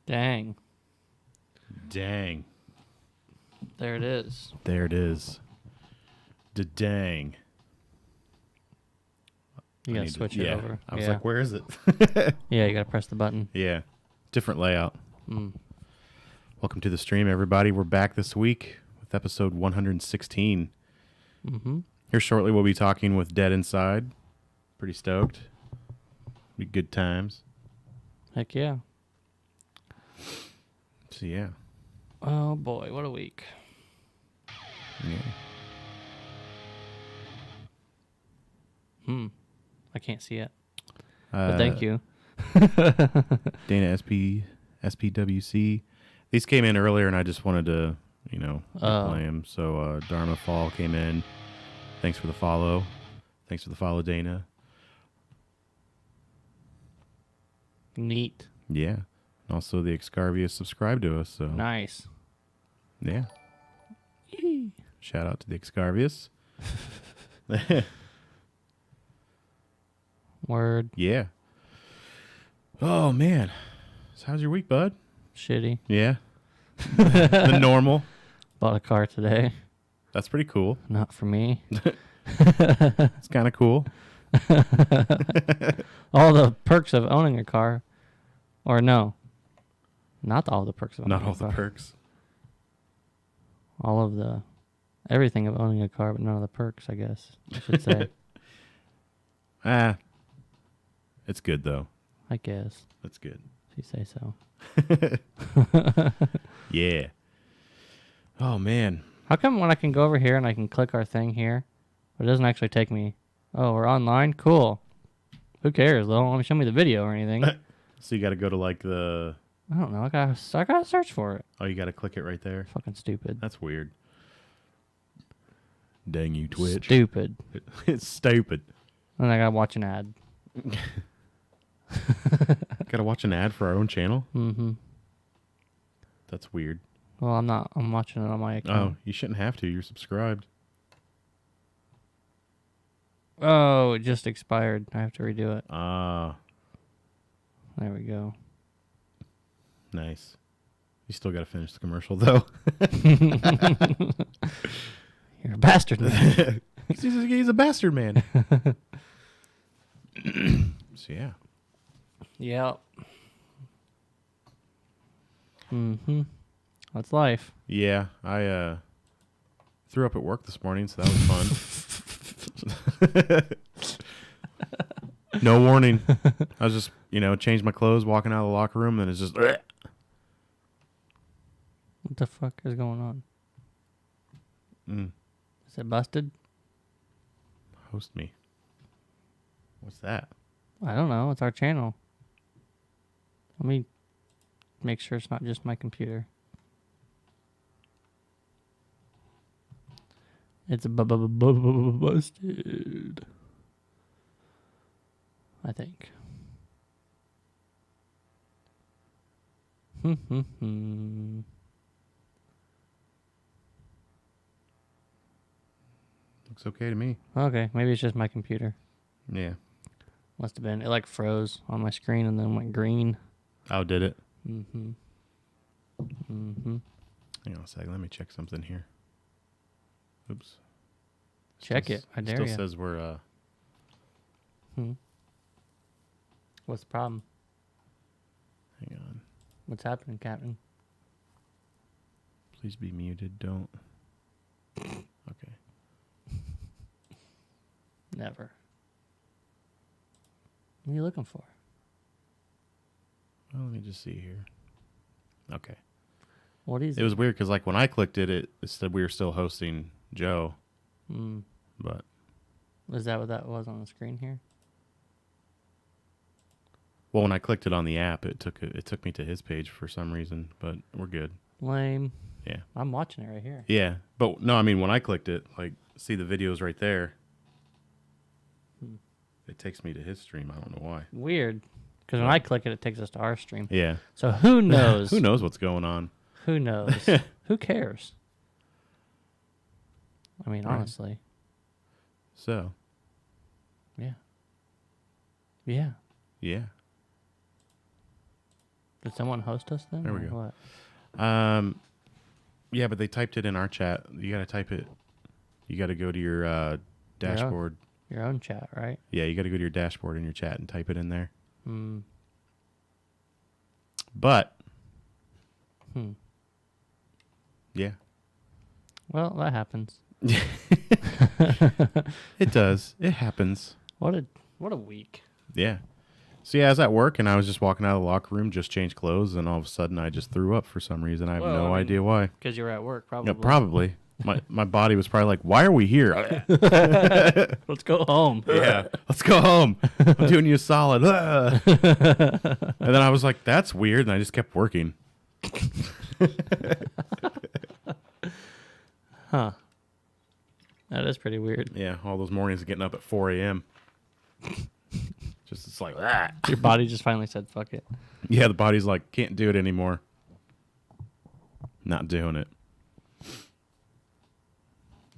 Dang. Dang. There it is. There it is. Dang. You gotta switch it over. I was like, where is it? Yeah, you gotta press the button. Yeah. Different layout. Mm. Welcome to the stream, everybody. We're back this week with episode 116. Mm-hmm. Here shortly, we'll be talking with Dead Inside. Pretty stoked. Be good times. Heck yeah. So, yeah. Oh, boy. What a week. Yeah. I can't see it. But thank you. Dana SPWC. These came in earlier, and I just wanted to, play them. So Dharma Fall came in. Thanks for the follow. Thanks for the follow, Dana. Neat. Yeah. And also, the Excarvius subscribed to us. So Nice. yeah. Yee. Shout out to the Excarvius. Word. Yeah. Oh, man. So how's your week, bud? Shitty. Yeah. The normal. Bought a car today. That's pretty cool. Not for me. It's kind of cool. All the perks of owning a car. Or no. Not all the perks of owning Not a all car. the perks. All of the... Everything of owning a car, but none of the perks, I guess. I should say. It's good, though. I guess. That's good. If you say so. Yeah. Oh, man. How come when I can go over here and I can click our thing here, but it doesn't actually take me... Oh, we're online? Cool. Who cares, though? Don't let me show me the video or anything. So you got to go to, like, the... I don't know. I gotta search for it. Oh, you got to click it right there? Fucking stupid. That's weird. Dang you, Twitch. Stupid. It's stupid. And I gotta watch an ad. Got to watch an ad for our own channel? Mm-hmm. That's weird. Well, I'm not. I'm watching it on my account. Oh, you shouldn't have to. You're subscribed. Oh, it just expired. I have to redo it. Ah, There we go. nice. You still got to finish the commercial, though. You're a bastard. Man. He's a bastard man. So, yeah. Yep. Mm-hmm. That's life. Yeah, I threw up at work this morning, so that was fun. No warning. I was just, changed my clothes, walking out of the locker room, and it's just... What the fuck is going on? Is it busted? Host me. What's that? I don't know. It's our channel. Let me make sure it's not just my computer. It's busted. I think. Looks okay to me. Okay, maybe it's just my computer. Yeah. Must have been. It like froze on my screen and then went green. Oh, did it? Mm-hmm. Hang on a second. Let me check something here. Oops. Check it. I dare you. Still says we're... What's the problem? Hang on. What's happening, Captain? Please be muted. Don't. Okay. Never. What are you looking for? Well, let me just see here. Okay. What is it? It was weird because, when I clicked it, it said we were still hosting Joe. But Is that what that was on the screen here? well, when I clicked it on the app, it took me to his page for some reason. But we're good. Lame. Yeah. I'm watching it right here. Yeah, but no, I mean when I clicked it, see the videos right there. It takes me to his stream. I don't know why. Weird. Because when I click it, it takes us to our stream. Yeah. So who knows? Who knows what's going on? Who knows? Who cares? I mean, Right. honestly. So. Yeah. Yeah. Yeah. Did someone host us then? There we or go. What? Yeah, but they typed it in our chat. You got to type it. You got to go to your dashboard. Your own chat, right? Yeah, you got to go to your dashboard in your chat and type it in there. Hmm. But, yeah. Well, that happens. It does. It happens. What a week. Yeah. So, yeah, I was at work, and I was just walking out of the locker room, just changed clothes, and all of a sudden I just threw up for some reason. I have no idea why. Because you were at work, probably. Yeah, probably. My body was probably like, why are we here? Let's go home. Yeah, let's go home. I'm doing you a solid. And then I was like, that's weird, and I just kept working. Huh. That is pretty weird. Yeah, all those mornings getting up at 4 a.m. Just it's like, ah. Your body just finally said, fuck it. Yeah, the body's like, can't do it anymore. Not doing it.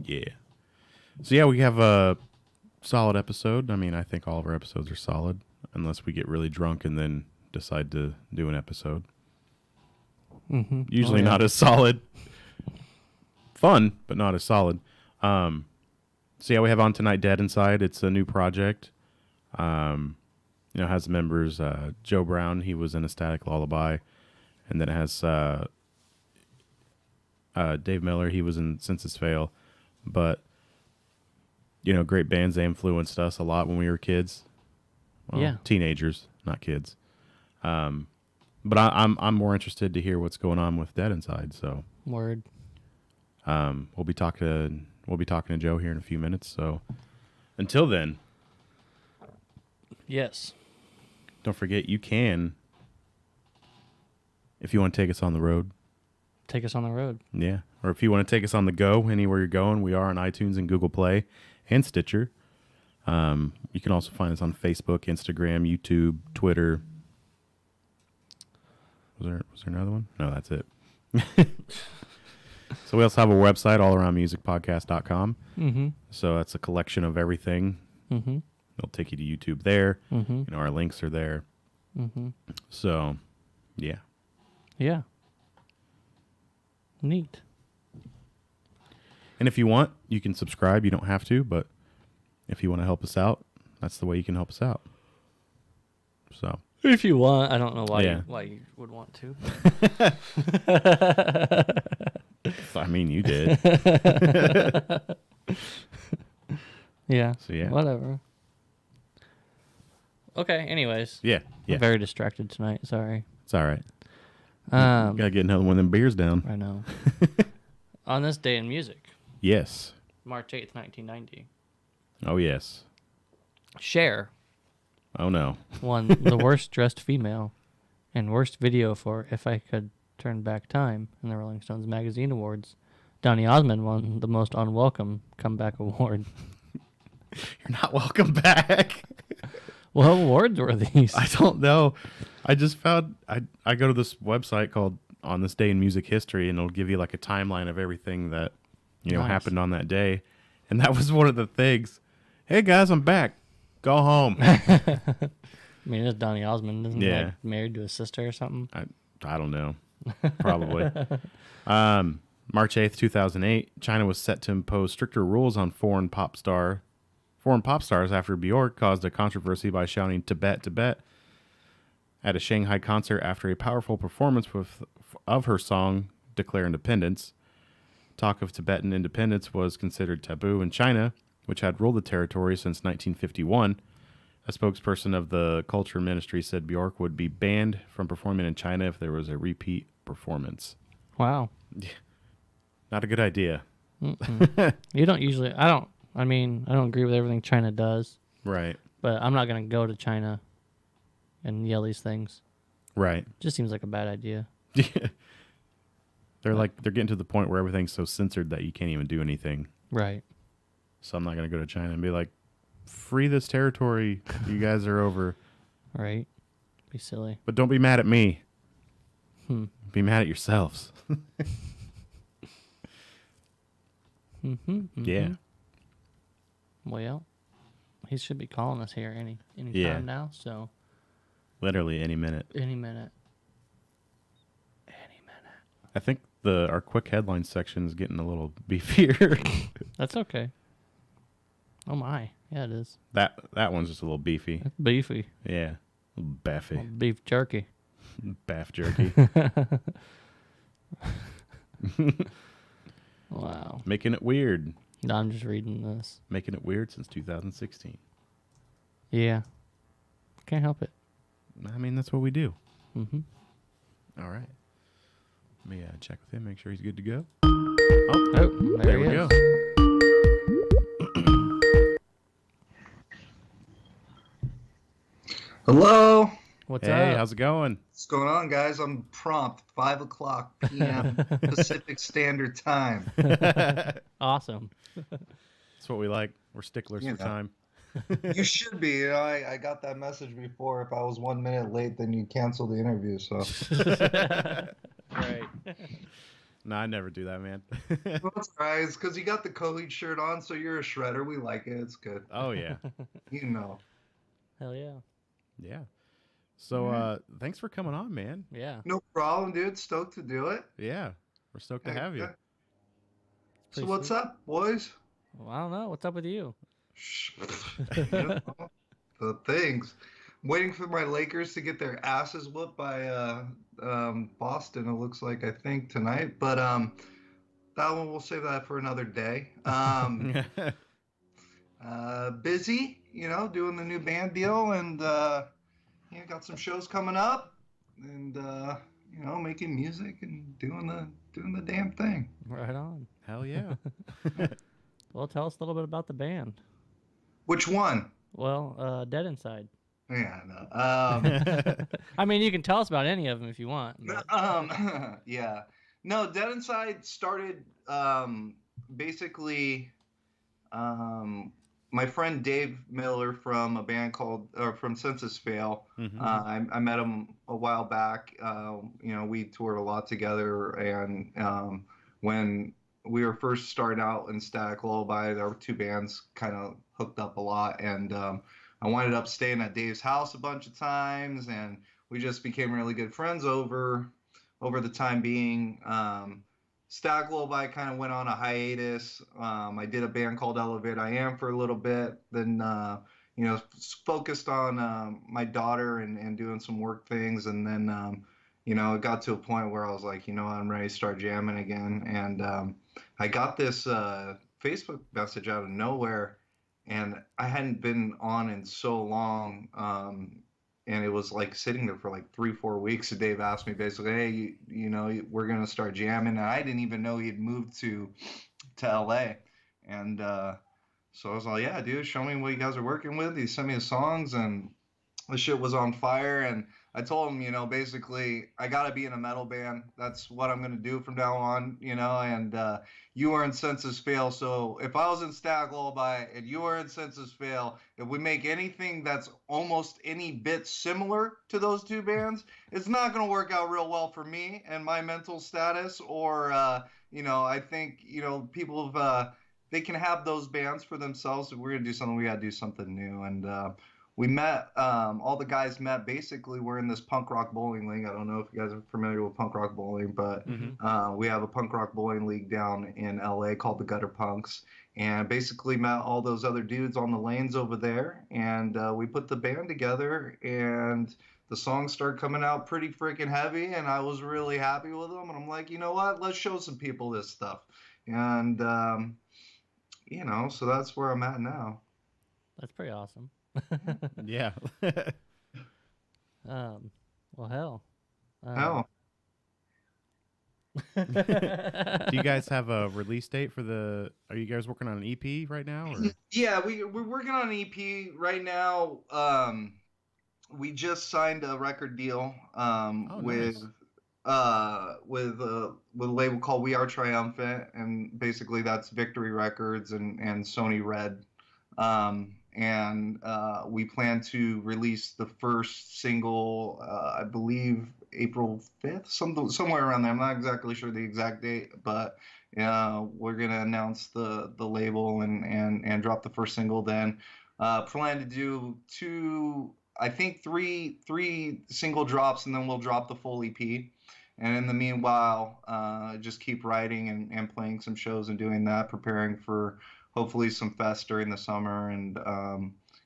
Yeah. So, yeah, we have a solid episode. I mean, I think all of our episodes are solid, unless we get really drunk and then decide to do an episode. Mm-hmm. Usually not as solid. Fun, but not as solid. So, yeah, we have On Tonight Dead Inside. It's a new project. Has members Joe Brown. He was in a Static Lullaby. And then it has Dave Miller. He was in Senses Fail. But, great bands. They influenced us a lot when we were kids. Well, yeah. Teenagers, not kids. But I'm more interested to hear what's going on with Dead Inside. So Word. We'll be talking to Joe here in a few minutes. So until then, yes. Don't forget you can, if you want to take us on the road. Take us on the road. Yeah. Or if you want to take us on the go, anywhere you're going, we are on iTunes and Google Play and Stitcher. You can also find us on Facebook, Instagram, YouTube, Twitter. Was there another one? No, that's it. So we also have a website, allaroundmusicpodcast.com. Mm-hmm. So that's a collection of everything. Mm-hmm. It'll take you to YouTube there. Mm-hmm. Our links are there. Mm-hmm. So, yeah. Yeah. Neat. And if you want, you can subscribe. You don't have to, but if you want to help us out, that's the way you can help us out. So, if you want, I don't know why. Yeah. Why you would want to. I mean, you did. Yeah. So yeah. Whatever. Okay. Anyways. Yeah. I'm very distracted tonight. Sorry. It's all right. Gotta get another one of them beers down. I know. On this day in music, Yes. March 8th, 1990, Oh yes. Cher Oh no. won the worst dressed female and worst video for If I Could Turn Back Time in the Rolling Stones Magazine Awards. Donny Osmond won the most unwelcome comeback award. You're not welcome back. What awards were these? I don't know. I just found I go to this website called On This Day in Music History, and it'll give you like a timeline of everything that Nice. happened on that day, and that was one of the things. Hey guys, I'm back. Go home. I mean, it's Donny Osmond, isn't he? Yeah. Like married to his sister or something? I don't know. Probably. March 8th, 2008, China was set to impose stricter rules on foreign pop stars after Bjork caused a controversy by shouting Tibet, Tibet at a Shanghai concert after a powerful performance of her song Declare Independence. Talk of Tibetan independence was considered taboo in China, which had ruled the territory since 1951. A spokesperson of the culture ministry said Bjork would be banned from performing in China if there was a repeat performance. Wow. Not a good idea. You don't usually... I don't agree with everything China does. Right. But I'm not going to go to China and yell these things. Right. Just seems like a bad idea. They're getting to the point where everything's so censored that you can't even do anything. Right. So I'm not going to go to China and be like, free this territory. You guys are over. Right. Be silly. But don't be mad at me. Be mad at yourselves. Yeah. Well, he should be calling us here any Yeah. time now, so Literally any minute. any minute. I think our quick headline section is getting a little beefier. That's okay. Oh my, yeah, it is. That one's just a little beefy. It's beefy. Yeah, a little baffy. Beef jerky. Baff jerky. Wow. Making it weird. No, I'm just reading this. Making it weird since 2016. Yeah. Can't help it. I mean, that's what we do. Mm-hmm. All right. Let me check with him, make sure he's good to go. Oh, there we he go. Hello. What's Hey, up? how's it going? What's going on, guys? I'm prompt 5 o'clock p.m. Pacific Standard Time. Awesome. That's what we like. We're sticklers for time. You should be. You know, I got that message before. If I was 1 minute late, then you cancel the interview. So Right. No, I never do that, man. well, that's all right. It's because you got the Coheed shirt on, so you're a shredder. We like it. It's good. Oh, yeah. You know. Hell yeah. Yeah. So, thanks for coming on, man. Yeah. No problem, dude. Stoked to do it. Yeah. We're stoked to have you. So what's up, boys? Well, I don't know. What's up with you? You know, the things. I'm waiting for my Lakers to get their asses whooped by Boston. It looks like I think tonight, but that one we'll save that for another day. Busy, you know, doing the new band deal, and got some shows coming up, and you know, making music and doing the damn thing. Right on. Hell yeah. Well, tell us a little bit about the band. Which one? Well, Dead Inside. Yeah, no. I mean, you can tell us about any of them if you want. But... Yeah. No, Dead Inside started basically my friend Dave Miller from a band from Census Fail. Mm-hmm. I met him a while back. You know, we toured a lot together, and when we were first starting out in Static Lullaby, there were two bands kind of hooked up a lot, and I wound up staying at Dave's house a bunch of times, and we just became really good friends over the time being. Static Lullaby kind of went on a hiatus. I did a band called Elevate I Am for a little bit, then you know, focused on my daughter and doing some work things, and then you know, it got to a point where I was like, you know, I'm ready to start jamming again, and I got this Facebook message out of nowhere, and I hadn't been on in so long, and it was like sitting there for like 3-4 weeks. And Dave asked me basically, hey, you know, we're gonna start jamming, and I didn't even know he'd moved to LA, and so I was like, yeah, dude, show me what you guys are working with. He sent me the songs, and the shit was on fire, and I told him, you know, basically, I got to be in a metal band. That's what I'm going to do from now on, you know, and you were in Census Fail. So if I was in Static Lullaby and you were in Census Fail, if we make anything that's almost any bit similar to those two bands, it's not going to work out real well for me and my mental status, or, you know, I think, you know, people have, they can have those bands for themselves. If we're going to do something, we got to do something new. And, we met, all the guys met, basically we're in this punk rock bowling league. I don't know if you guys are familiar with punk rock bowling, but we have a punk rock bowling league down in LA called the Gutter Punks, and basically met all those other dudes on the lanes over there, and we put the band together, and the songs started coming out pretty freaking heavy, and I was really happy with them, and I'm like, you know what, let's show some people this stuff. And you know, so that's where I'm at now. That's pretty awesome. Yeah. Well, hell. Hell. Do you guys have a release date for are you guys working on an EP right now? Or? Yeah, we're working on an EP right now. We just signed a record deal with a label called We Are Triumphant, and basically that's Victory Records and Sony Red. And we plan to release the first single, I believe April 5th, somewhere around there. I'm not exactly sure the exact date, but we're gonna announce the label and drop the first single then. Plan to do three single drops, and then we'll drop the full EP. And in the meanwhile, just keep writing and playing some shows and doing that, preparing for hopefully some fests during the summer and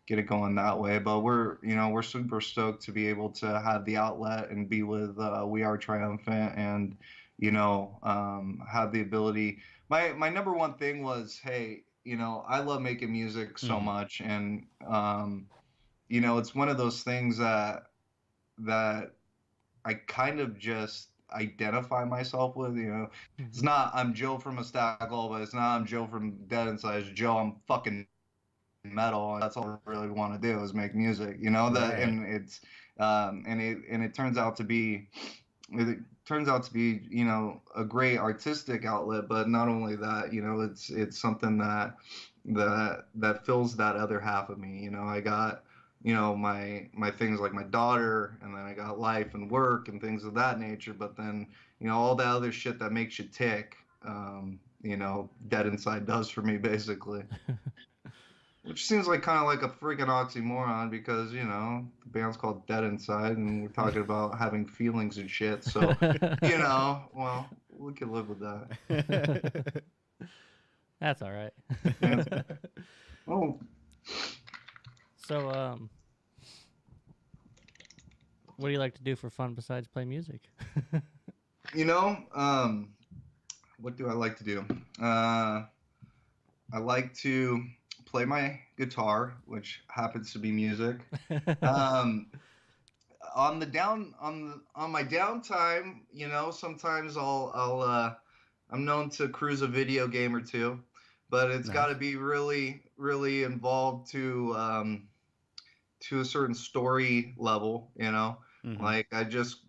get it going that way. But we're super stoked to be able to have the outlet and be with We Are Triumphant and have the ability. My number one thing was, hey, I love making music so much, and it's one of those things that I kind of just identify myself with. It's not I'm Joe from a Static Lullaby, it's not I'm Joe from Dead Inside, it's Joe, I'm fucking metal, and that's all I really want to do is make music. That, Right. and it's it turns out to be. It turns out to be, a great artistic outlet, but not only that, it's something that fills that other half of me. I got, my things like my daughter, and then I got life and work and things of that nature. But then, all that other shit that makes you tick, Dead Inside does for me, basically. Which seems like kind of like a freaking oxymoron because, the band's called Dead Inside and we're talking about having feelings and shit. So, well, we can live with that. That's all right. Yeah. Oh, So, what do you like to do for fun besides play music? what do I like to do? I like to play my guitar, which happens to be music. Um, on my downtime, sometimes I'm known to cruise a video game or two, but it's got to be really, really involved to a certain story level. Like I just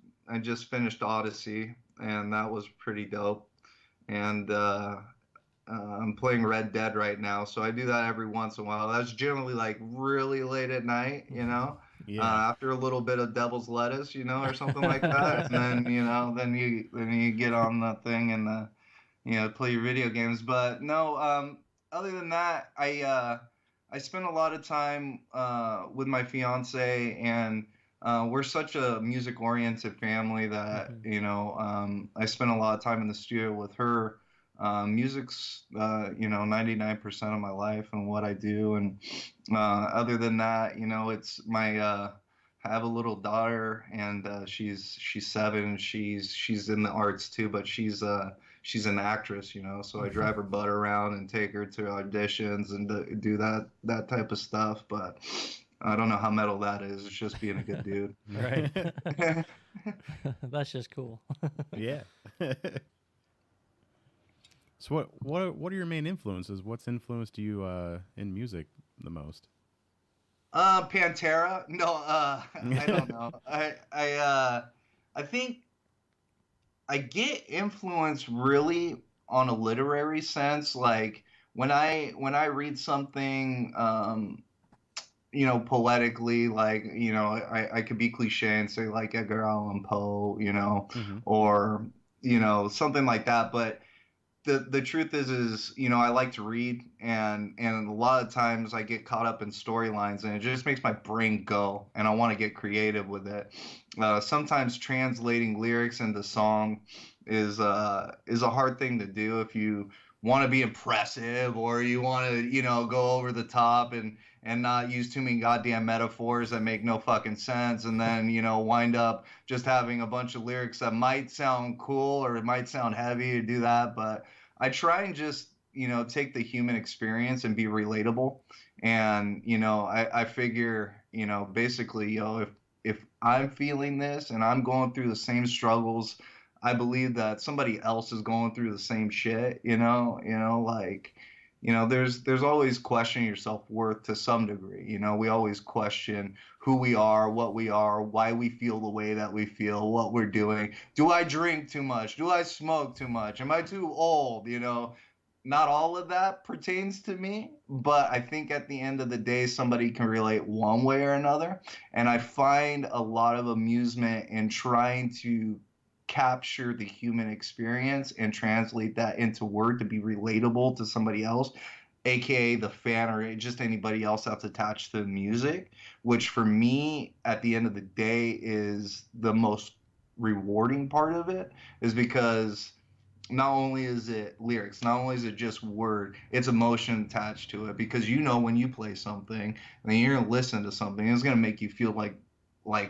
finished Odyssey, and that was pretty dope. And I'm playing Red Dead right now, so I do that every once in a while. That's generally like really late at night, Yeah. after a little bit of devil's lettuce, or something like that. And then, then you get on the thing and play your video games. But no, other than that, I spend a lot of time with my fiance, and we're such a music-oriented family that I spend a lot of time in the studio with her. Music's 99% of my life and what I do, and other than that, it's my I have a little daughter, and she's 7, and she's in the arts too, but she's an actress, so I drive her butt around and take her to auditions and do that type of stuff. But I don't know how metal that is. It's just being a good dude. Right. That's just cool. Yeah. So what are your main influences? What's influenced you in music the most? Pantera. No, I don't know. I think I get influence really on a literary sense. Like when I read something, poetically, like, I could be cliche and say like Edgar Allan Poe, or, something like that. But the truth is, I like to read, and a lot of times I get caught up in storylines, and it just makes my brain go, and I want to get creative with it. Sometimes translating lyrics into song is a hard thing to do if you want to be impressive, or you want to, go over the top and not use too many goddamn metaphors that make no fucking sense, and then, wind up just having a bunch of lyrics that might sound cool or it might sound heavy to do that. But I try and just, take the human experience and be relatable. And, I figure, basically, if I'm feeling this and I'm going through the same struggles, I believe that somebody else is going through the same shit, like, there's always questioning your self-worth to some degree. We always question who we are, what we are, why we feel the way that we feel, what we're doing. Do I drink too much? Do I smoke too much? Am I too old? Not all of that pertains to me, but I think at the end of the day, somebody can relate one way or another. And I find a lot of amusement in trying to capture the human experience and translate that into word to be relatable to somebody else, aka the fan or just anybody else that's attached to the music, which for me at the end of the day is the most rewarding part of it is because not only is it lyrics, not only is it just word, it's emotion attached to it. Because you know when you play something and then you're gonna listen to something, it's gonna make you feel like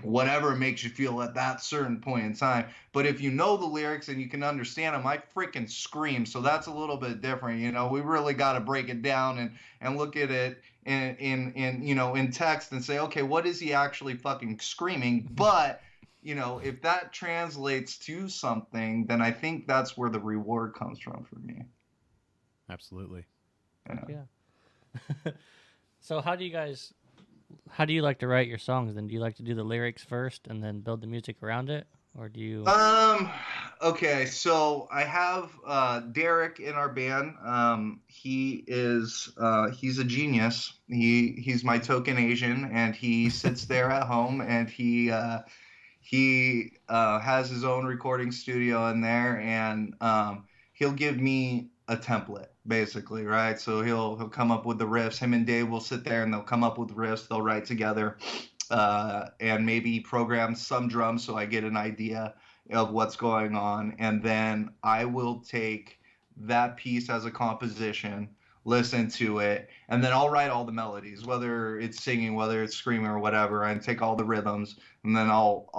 whatever makes you feel at that certain point in time. But if you know the lyrics and you can understand them, I freaking scream. So that's a little bit different. You know, we really got to break it down and look at it in you know, in text and say, okay, what is he actually fucking screaming? But you know, if that translates to something, then I think that's where the reward comes from for me. Absolutely. Yeah. So how do you like to write your songs then? Do you like to do the lyrics first and then build the music around it? Or do you Okay, so I have Derek in our band. He's a genius. He's my token Asian, and he sits there at home, and he has his own recording studio in there, and he'll give me a template basically, right? So he'll come up with the riffs. Him and Dave will sit there and they'll come up with riffs. They'll write together, and maybe program some drums so I get an idea of what's going on, and then I will take that piece as a composition, listen to it, and then I'll write all the melodies, whether it's singing, whether it's screaming or whatever, and take all the rhythms, and then I'll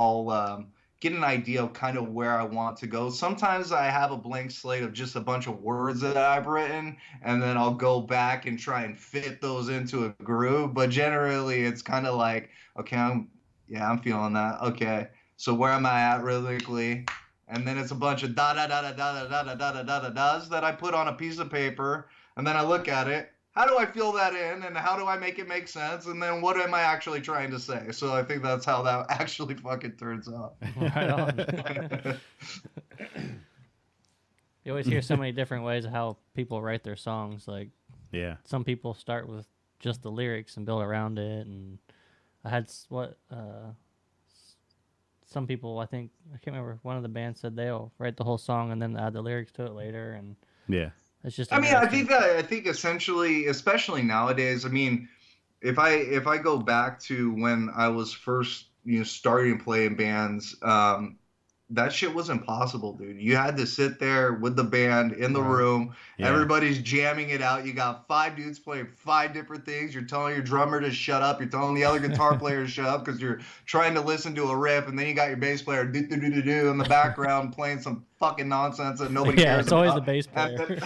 get an idea of kind of where I want to go. Sometimes I have a blank slate of just a bunch of words that I've written, and then I'll go back and try and fit those into a groove. But generally, it's kind of like, okay, I'm feeling that. Okay, so where am I at rhythmically? And then it's a bunch of da da da da da da da da da da da da's that I put on a piece of paper, and then I look at it. How do I fill that in, and how do I make it make sense? And then what am I actually trying to say? So I think that's how that actually fucking turns out. Right on. You always hear so many different ways of how people write their songs. Like, Yeah. some people start with just the lyrics and build around it. And I had some people, I think, I can't remember, one of the bands said they'll write the whole song and then add the lyrics to it later. And Yeah. it's just, I mean, I think essentially, especially nowadays, I mean, if I go back to when I was first, you know, starting playing bands, that shit was impossible, dude. You had to sit there with the band in the room. Yeah. Everybody's jamming it out. You got 5 dudes playing 5 different things. You're telling your drummer to shut up. You're telling the other guitar player to shut up because you're trying to listen to a riff. And then you got your bass player do in the background playing some fucking nonsense that nobody cares about. Yeah, it's always the bass player.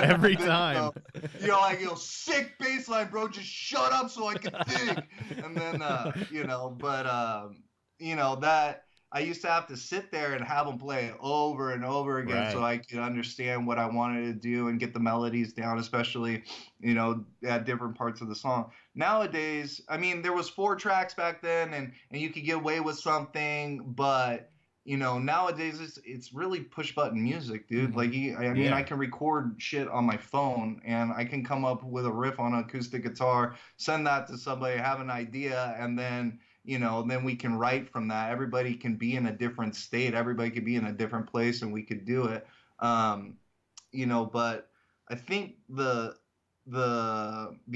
Every time. You're like, sick bass line, bro. Just shut up so I can think. And then, you know, but, you know, that... I used to have to sit there and have them play it over and over again, right, so I could understand what I wanted to do and get the melodies down, especially, you know, at different parts of the song. Nowadays, I mean, there was 4 tracks back then, and you could get away with something, but, you know, nowadays it's really push button music, dude. Mm-hmm. Like, I mean, I can record shit on my phone, and I can come up with a riff on an acoustic guitar, send that to somebody, have an idea, and then, you know, then we can write from that. Everybody can be in a different state. Everybody could be in a different place, and we could do it. You know, but I think the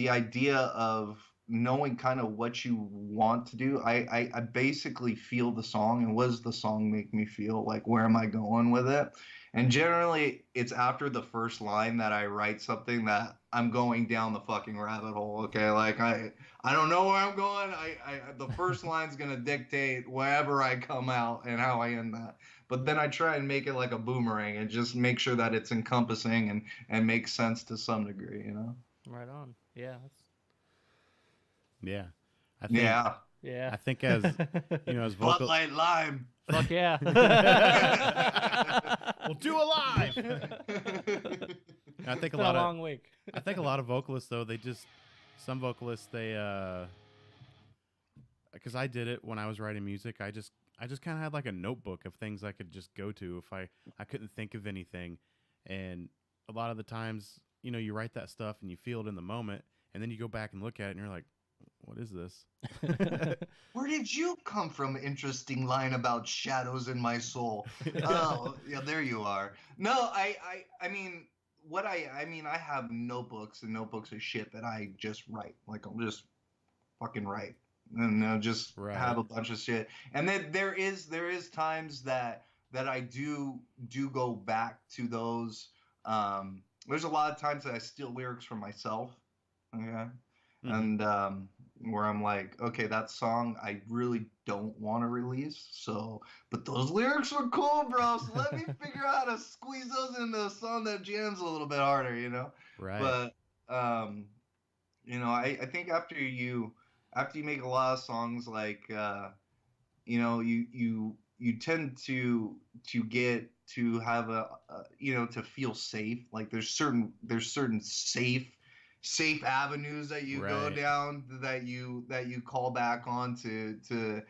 idea of knowing kind of what you want to do, I basically feel the song, and what does the song make me feel? Like, where am I going with it? And generally, it's after the first line that I write something that I'm going down the fucking rabbit hole. Okay, like I don't know where I'm going. The first line's gonna dictate wherever I come out and how I end that. But then I try and make it like a boomerang and just make sure that it's encompassing and makes sense to some degree. You know. Right on. Yeah. Yeah. Yeah. I think as you know, as vocal. Bud Light Lime. Fuck yeah. We'll do a live. I think a long week. I think a lot of vocalists though, some vocalists because I did it when I was writing music. I just kind of had like a notebook of things I could just go to if I couldn't think of anything. And a lot of the times, you know, you write that stuff and you feel it in the moment, and then you go back and look at it and you're like, what is this? Where did you come from? Interesting line about shadows in my soul. Oh, yeah, there you are. No, I mean, I have notebooks and notebooks of shit that I just write. Like, I'll just fucking write. and just have a bunch of shit. And then there is times that I do go back to those. There's a lot of times that I steal lyrics from myself. Okay. And where I'm like, okay, that song I really don't want to release. So, but those lyrics are cool, bro. So let me figure out how to squeeze those into a song that jams a little bit harder, you know? Right. But, you know, I think after you make a lot of songs, like, you know, you tend to get to have you know, to feel safe. Like there's certain safe avenues that you go down, that you call back on to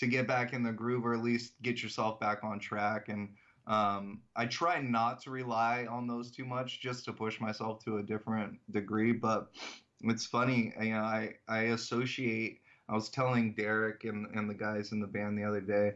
get back in the groove, or at least get yourself back on track. And I try not to rely on those too much, just to push myself to a different degree. But it's funny, you know, I associate. I was telling Derek and the guys in the band the other day,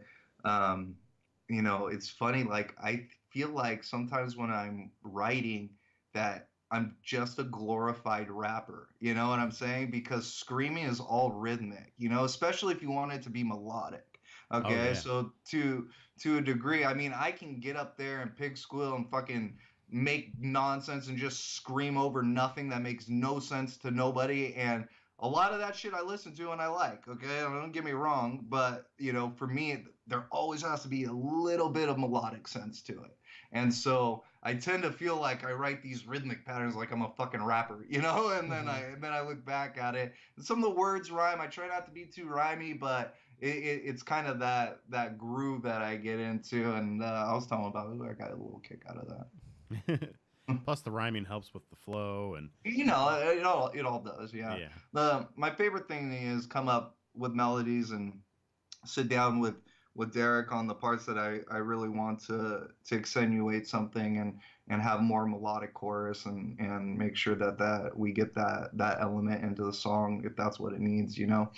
you know, it's funny. Like I feel like sometimes when I'm writing, that I'm just a glorified rapper. You know what I'm saying? Because screaming is all rhythmic, you know, especially if you want it to be melodic. Okay. So to a degree, I mean, I can get up there and pig squeal and fucking make nonsense and just scream over nothing that makes no sense to nobody. And a lot of that shit I listen to and I like, okay? Don't get me wrong, but, you know, for me, there always has to be a little bit of melodic sense to it. And so I tend to feel like I write these rhythmic patterns like I'm a fucking rapper, you know? And then I look back at it. And some of the words rhyme. I try not to be too rhymey, but it's kind of that groove that I get into. And I was telling about it, I got a little kick out of that. Plus, the rhyming helps with the flow, and you know, it all does. Yeah. My favorite thing is come up with melodies and sit down with Derek on the parts that I really want to accentuate something, and have more melodic chorus, and make sure that we get that element into the song if that's what it needs. You know,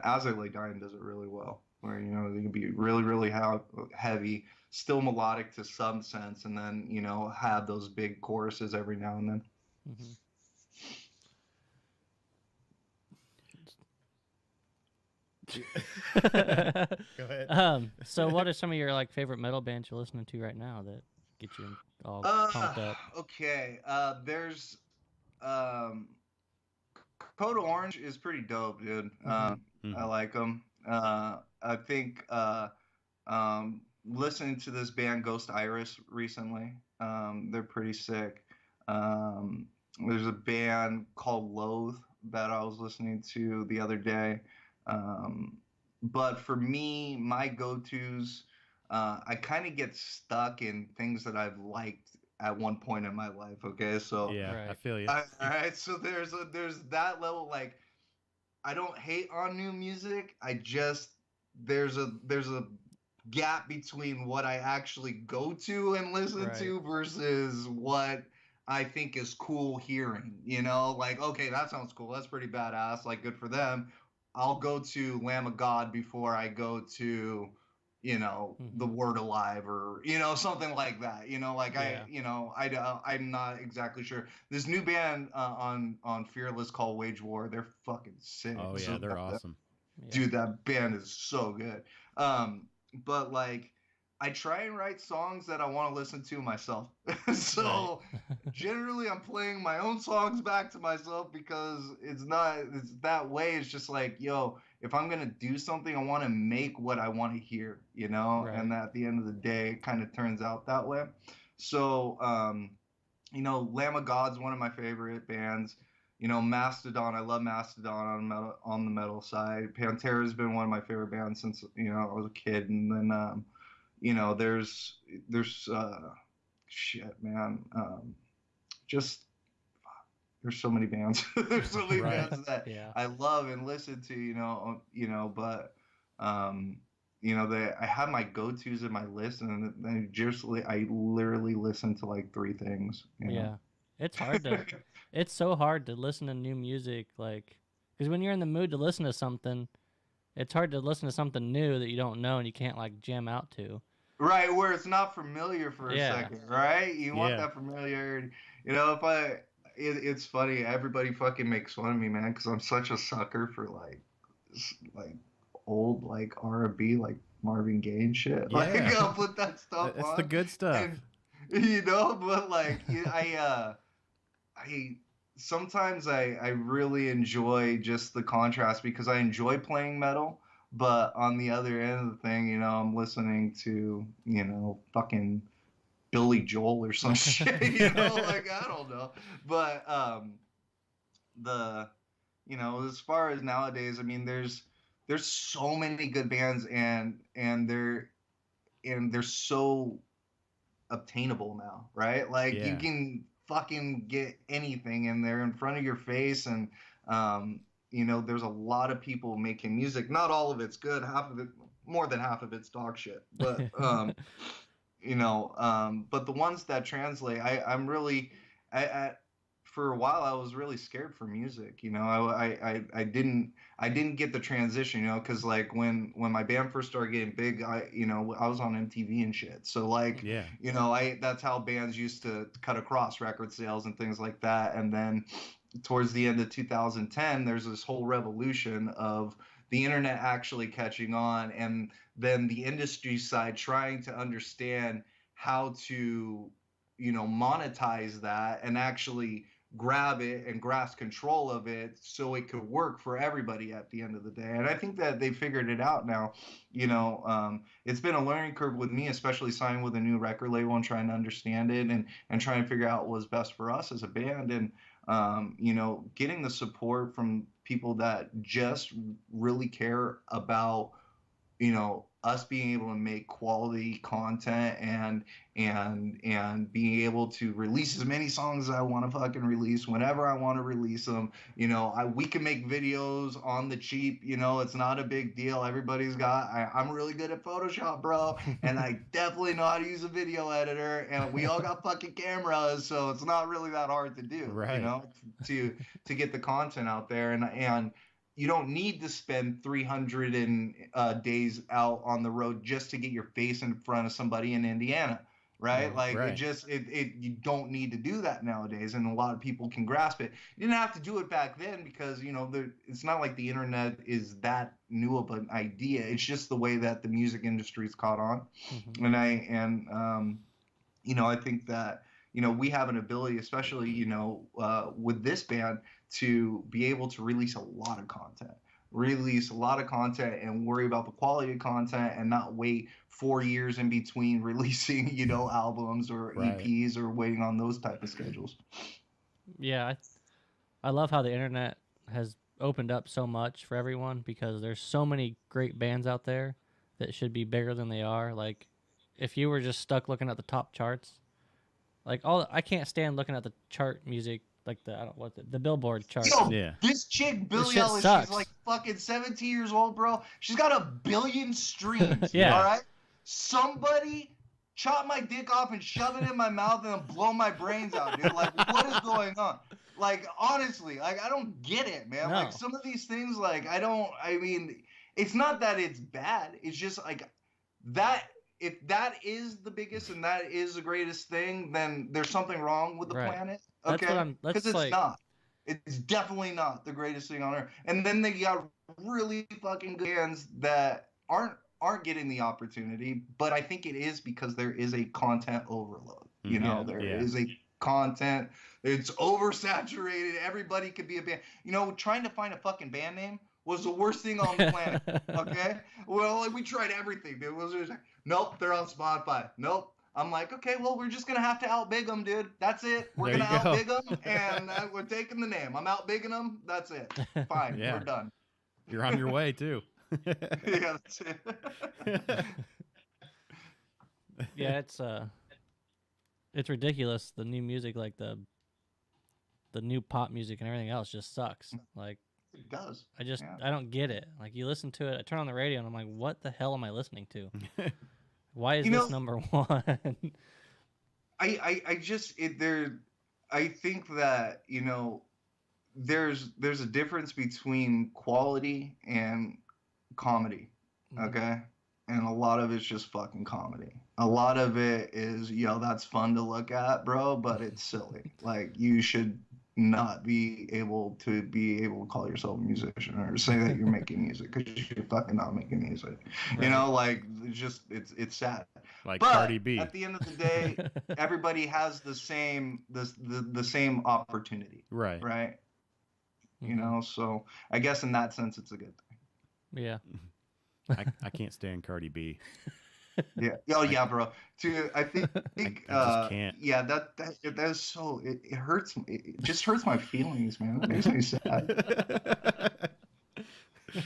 As I Lay Dying does it really well, where, you know, they can be really, really heavy, still melodic to some sense, and then, you know, have those big choruses every now and then. Go ahead. So what are some of your like favorite metal bands you're listening to right now that get you all pumped up? Okay. There's Code Orange is pretty dope, dude. I like them. I think listening to this band Ghost Iris recently, they're pretty sick. There's a band called Loathe that I was listening to the other day. But for me, my go-tos, I kind of get stuck in things that I've liked at one point in my life. Okay, so I feel you. All right, so there's that level. Like, I don't hate on new music. I just there's a gap between what I actually go to and listen to versus what I think is cool hearing. You know, like, okay, that sounds cool. That's pretty badass. Like, good for them. I'll go to Lamb of God before I go to, you know, The Word Alive, or, you know, something like that. You know, like I'm not exactly sure. This new band on Fearless called Wage War, they're fucking sick. Oh yeah, so they're awesome. Dude, that band is so good. But like, I try and write songs that I want to listen to myself. So generally I'm playing my own songs back to myself, because it's that way. It's just like, yo, if I'm going to do something, I want to make what I want to hear, you know? And at the end of the day, it kind of turns out that way. So, you know, Lamb of God's one of my favorite bands. You know, Mastodon, I love Mastodon on the metal side. Pantera's been one of my favorite bands since, you know, I was a kid. And then, you know, there's shit, man. Just there's so many bands. There's so many bands that I love and listen to. You know, but you know, I have my go-tos in my list, and I literally listen to like 3 things. You know? It's hard to. It's so hard to listen to new music, like, because when you're in the mood to listen to something, it's hard to listen to something new that you don't know and you can't like jam out to. Right, where it's not familiar for a second, right? You want that familiarity. You know, it's funny. Everybody fucking makes fun of me, man, because I'm such a sucker for like like old like R&B, like Marvin Gaye and shit. Yeah. Like I'll put that stuff That's on. the good stuff. And, but like I sometimes I really enjoy just the contrast because I enjoy playing metal, but on the other end of the thing, I'm listening to, fucking Billy Joel or some shit, like I don't know. But the as far as nowadays, I mean there's so many good bands and they're so obtainable now, right? Like you can fucking get anything and they're in front of your face and there's a lot of people making music. Not all of it's good, half of it, more than half of it's dog shit. But but the ones that translate, I'm really for a while I was really scared for music. I didn't get the transition, because like when my band first started getting big, I was on MTV and shit. So like, that's how bands used to cut across record sales and things like that. And then towards the end of 2010, there's this whole revolution of the internet actually catching on, and then the industry side trying to understand how to, monetize that and actually grab it and grasp control of it so it could work for everybody at the end of the day. And I think that they figured it out now. It's been a learning curve with me, especially signing with a new record label and trying to understand it and trying to figure out what was best for us as a band. And getting the support from people that just really care about, us being able to make quality content and being able to release as many songs as I want to fucking release whenever I want to release them. We can make videos on the cheap. It's not a big deal. I'm really good at Photoshop, bro, and I definitely know how to use a video editor. And we all got fucking cameras, so it's not really that hard to do. Right. To get the content out there and. You don't need to spend 300 days out on the road just to get your face in front of somebody in Indiana, right? Right. You don't need to do that nowadays, and a lot of people can grasp it. You didn't have to do it back then because it's not like the internet is that new of an idea. It's just the way that the music industry's caught on, and I think that we have an ability, especially with this band, to be able to release a lot of content and worry about the quality of content and not wait 4 years in between releasing, albums or EPs or waiting on those type of schedules. Yeah, I love how the internet has opened up so much for everyone because there's so many great bands out there that should be bigger than they are. Like, if you were just stuck looking at the top charts, like I can't stand looking at the chart music. Like the Billboard chart. Yo, this chick, Billie Eilish, she's like fucking 17 years old, bro. She's got 1 billion streams. Yeah. All right? Somebody chop my dick off and shove it in my mouth and blow my brains out, dude. Like, what is going on? Like, honestly, like, I don't get it, man. No. Like, some of these things, like, it's not that it's bad. It's just, like, that... If that is the biggest and that is the greatest thing, then there's something wrong with the planet. Okay, because it's not. It's definitely not the greatest thing on earth. And then they got really fucking good bands that aren't getting the opportunity. But I think it is because there is a content overload. There is a content. It's oversaturated. Everybody could be a band. Trying to find a fucking band name was the worst thing on the planet. Okay, well, like, we tried everything, dude. It was just like, nope, they're on Spotify. Nope. I'm like, okay, well, we're just gonna have to outbig them, dude. That's it. We're gonna outbig them, and we're taking the name. I'm outbigging them. That's it. Fine, we're done. You're on your way too. Yeah, that's it. Yeah, it's ridiculous. The new music, like the new pop music and everything else, just sucks. Like. It does. I don't get it. Like, you listen to it, I turn on the radio, and I'm like, what the hell am I listening to? Why is this number one? I think that, there's a difference between quality and comedy, okay? And a lot of it's just fucking comedy. A lot of it is, that's fun to look at, bro, but it's silly. Like, you should not be able to call yourself a musician or say that you're making music because you're fucking not making music. Right. You know, like it's sad. Like But Cardi B. at the end of the day, everybody has the same the same opportunity. Right. Right. You Mhm. know, so I guess in that sense it's a good thing. Yeah. I can't stand Cardi B. Yeah. Oh yeah, bro. I think I just can't. yeah, that is so it hurts it just hurts my feelings, man. It makes me sad.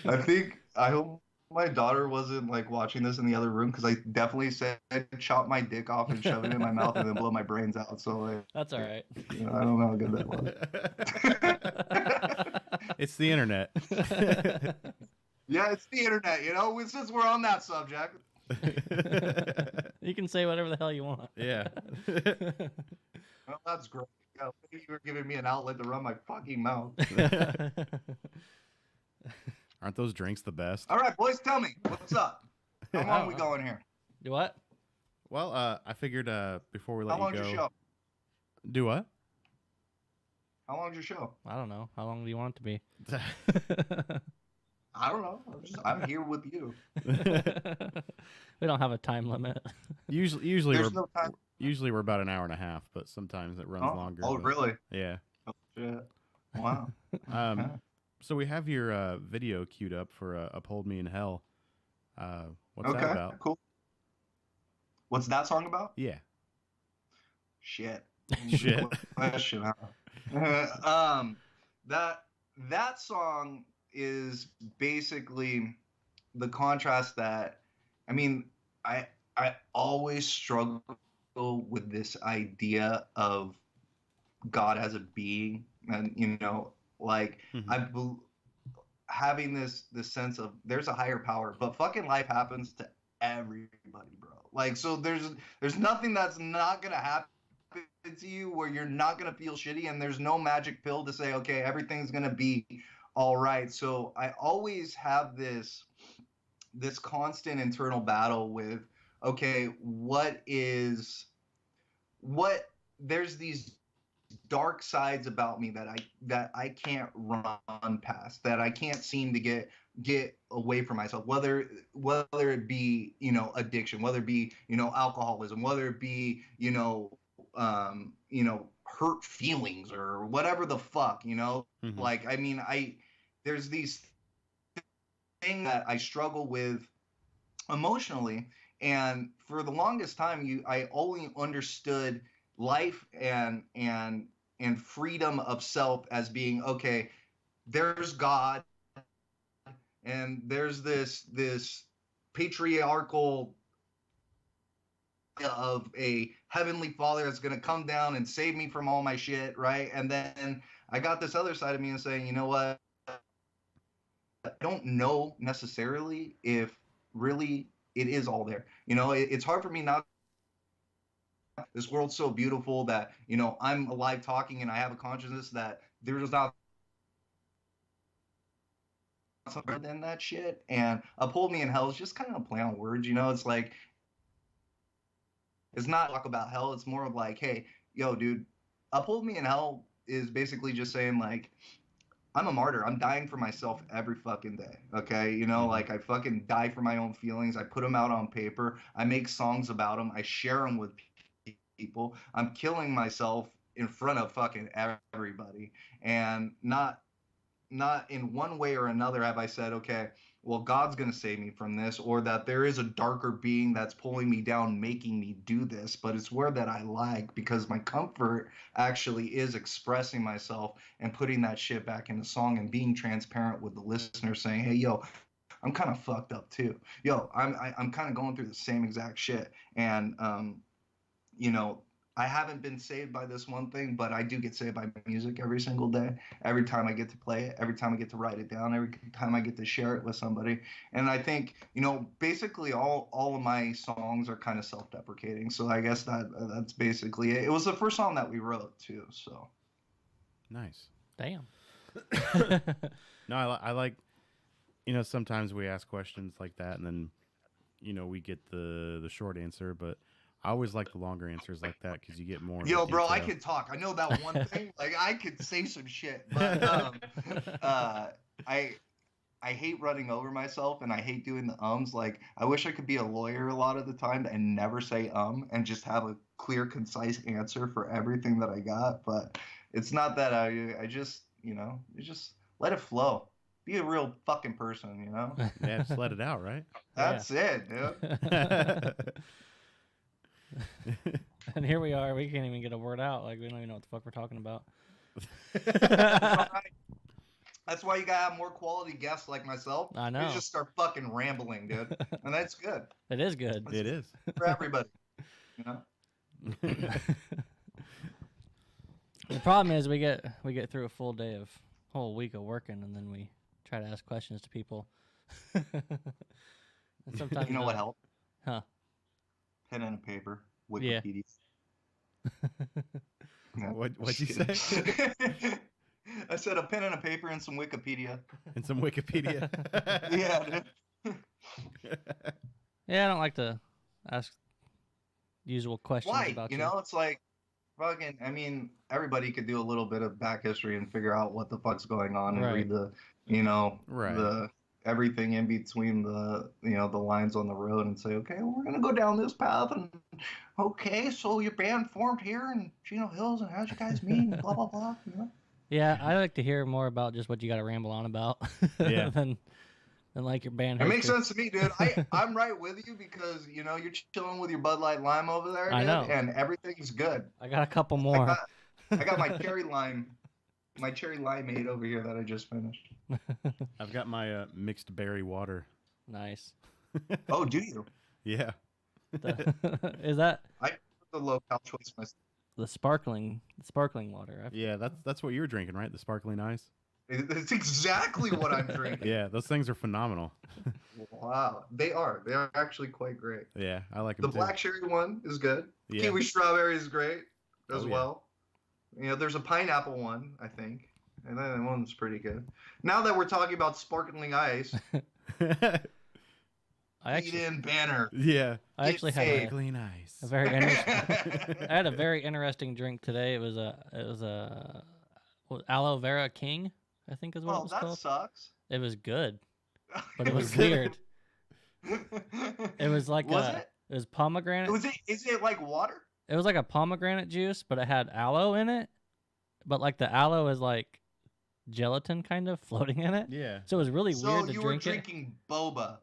I hope my daughter wasn't like watching this in the other room because I definitely said chop my dick off and shove it in my mouth and then blow my brains out. So like, That's all right. you know, I don't know how good that was. It's the internet. Yeah, it's the internet, you know, since we're on that subject. You can say whatever the hell you want. Yeah. Well, that's great. Yeah, you were giving me an outlet to run my fucking mouth. Aren't those drinks the best? All right, boys, tell me, what's up? How long we going here? Do what? Well, I figured before we let How you long's go. your show? Do what? How long's your show? I don't know. How long do you want it to be? I don't know. I'm here with you. We don't have a time limit. Usually There's we're no time. usually we're about an hour and a half, but sometimes it runs longer. Oh, but- really? Yeah. Oh, shit. Wow. Okay. So we have your video queued up for "Uphold Me in Hell." What's that about? Cool. What's that song about? Yeah. Shit. Shit. Question, huh? That song is basically the contrast that I mean, I always struggle with this idea of God as a being, and you know, like having this sense of there's a higher power, but fucking life happens to everybody, bro. Like, so there's nothing that's not gonna happen to you where you're not gonna feel shitty, and there's no magic pill to say, okay, everything's gonna be all right. So I always have this constant internal battle with, okay, there's these dark sides about me that I can't run past, that I can't seem to get away from myself, whether it be, you know, addiction, whether it be, you know, alcoholism, whether it be, you know, hurt feelings or whatever the fuck, you know. Like, I mean, there's these things that I struggle with emotionally, and for the longest time I only understood life and freedom of self as being, okay, there's God and there's this patriarchal of a heavenly father that's going to come down and save me from all my shit, right? And then I got this other side of me and saying, you know what, I don't know necessarily if really it is all there. You know, it's hard for me not. This world's so beautiful that, you know, I'm alive talking and I have a consciousness that there's not something than that shit. And Uphold Me in Hell is just kind of a play on words, you know. It's like, it's not talk about hell. It's more of like, hey, yo, dude, Uphold Me in Hell is basically just saying, like, I'm a martyr. I'm dying for myself every fucking day. Okay. You know, like, I fucking die for my own feelings. I put them out on paper. I make songs about them. I share them with people. I'm killing myself in front of fucking everybody. And not in one way or another have I said, okay, well, God's going to save me from this, or that there is a darker being that's pulling me down, making me do this. But it's where that I lag, because my comfort actually is expressing myself and putting that shit back in the song and being transparent with the listener, saying, hey, yo, I'm kind of fucked up too. Yo, I'm kind of going through the same exact shit. And, you know, I haven't been saved by this one thing, but I do get saved by music every single day. Every time I get to play it, every time I get to write it down, every time I get to share it with somebody. And I think, you know, basically all of my songs are kind of self-deprecating. So I guess that's basically it. It was the first song that we wrote too. So nice. Damn. No, I like, you know, sometimes we ask questions like that and then, you know, we get the short answer, but I always like the longer answers like that because you get more. Yo, bro, I detail. could talk. I know that one thing. Like, I could say some shit, but I hate running over myself, and I hate doing the ums. Like, I wish I could be a lawyer a lot of the time and never say and just have a clear, concise answer for everything that I got. But it's not that I just, you just let it flow. Be a real fucking person, Yeah, just let it out, right? That's it, dude. And here we are. We can't even get a word out. Like, we don't even know what the fuck we're talking about. That's why you gotta have more quality guests like myself. I know. You just start fucking rambling, dude, and that's good. It is good. It is for everybody. The problem is we get through a full day of whole week of working, and then we try to ask questions to people. And sometimes you know what helped? Huh? Pen and a paper. Wikipedia. Yeah. What'd you say? I said a pen and a paper and some Wikipedia. And some Wikipedia. Yeah. Yeah, I don't like to ask usual questions Why? about It's like fucking. I mean, everybody could do a little bit of back history and figure out what the fuck's going on and read the, the everything in between the, the lines on the road and say, okay, we're gonna go down this path, and okay, so your band formed here in Chino Hills, and how'd you guys meet? And blah blah blah. Yeah, I like to hear more about just what you got to ramble on about. Yeah. than like your band. It makes sense to me, dude. I'm right with you because you're chilling with your Bud Light Lime over there, dude, I know, and everything's good. I got a couple more. I got my cherry limeade over here that I just finished. I've got my mixed berry water. Nice. Oh, do you? Yeah. Is that the local choice myself? The sparkling water? Yeah, that's what you're drinking, right? The sparkling ice. It's exactly what I'm drinking. Yeah, those things are phenomenal. Wow, they are. They are actually quite great. Yeah, I like them. The black cherry one is good. Yeah. Kiwi strawberry is great as well. There's a pineapple one, I think, and that one's pretty good. Now that we're talking about sparkling ice, banner. Yeah, I actually had sparkling ice. A very interesting. I had a very interesting drink today. It was a aloe vera king, I think is what it was called. Oh, that sucks. It was good, but it was weird. It was like it was pomegranate. Is it like water? It was like a pomegranate juice, but it had aloe in it. But like the aloe is like gelatin kind of floating in it. Yeah. So it was really weird to drink it. So you were drinking boba.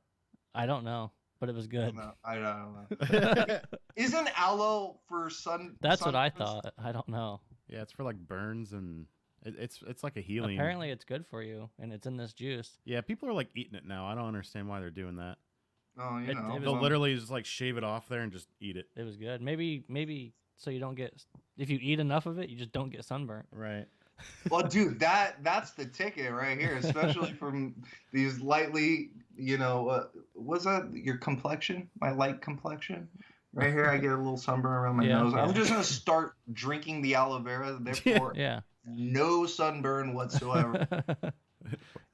I don't know, but it was good. No, I don't know. Isn't aloe for sun? That's what I thought. I don't know. Yeah, it's for like burns and it's like a healing. Apparently, it's good for you, and it's in this juice. Yeah, people are like eating it now. I don't understand why they're doing that. Oh, they'll literally just like shave it off there and just eat it. It was good. Maybe so you don't get, if you eat enough of it, you just don't get sunburnt. Right. Well, dude, that's the ticket right here, especially from these lightly, what's that? Your complexion, my light complexion. Right here, I get a little sunburn around my nose. Yeah. I'm just gonna start drinking the aloe vera, therefore, no sunburn whatsoever.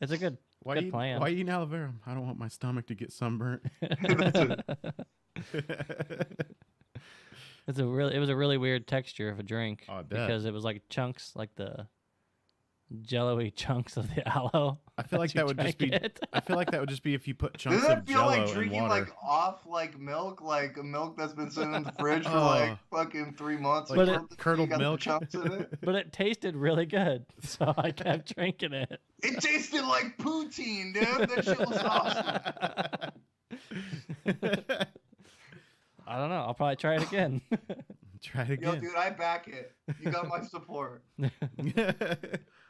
It's a good plan. Why eating aloe vera? I don't want my stomach to get sunburnt. It was a really weird texture of a drink. Oh, I bet. Because it was like chunks, like the jello-y chunks of the aloe. I feel like that would just be. I feel like that would just be if you put chunks of Jello jello like drinking in water. like off like milk, like a milk that's been sitting in the fridge for like fucking 3 months. Like but curdled milk. Chunks in it. But it tasted really good, so I kept drinking it. It tasted like poutine, dude. That shit was awesome. I don't know. I'll probably try it again. Try it again. Yo, dude, I back it. You got my support.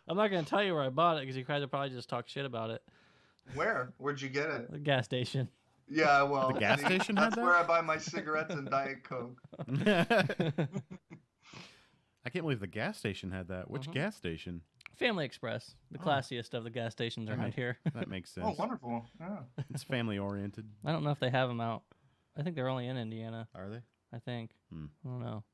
I'm not going to tell you where I bought it because you guys will probably just talk shit about it. Where? Where'd you get it? The gas station. Yeah, well. The gas station had that? That's where I buy my cigarettes and Diet Coke. I can't believe the gas station had that. Which gas station? Family Express. The classiest of the gas stations around here. That makes sense. Oh, wonderful. Yeah. It's family oriented. I don't know if they have them out. I think they're only in Indiana. Are they? I think. Hmm. I don't know.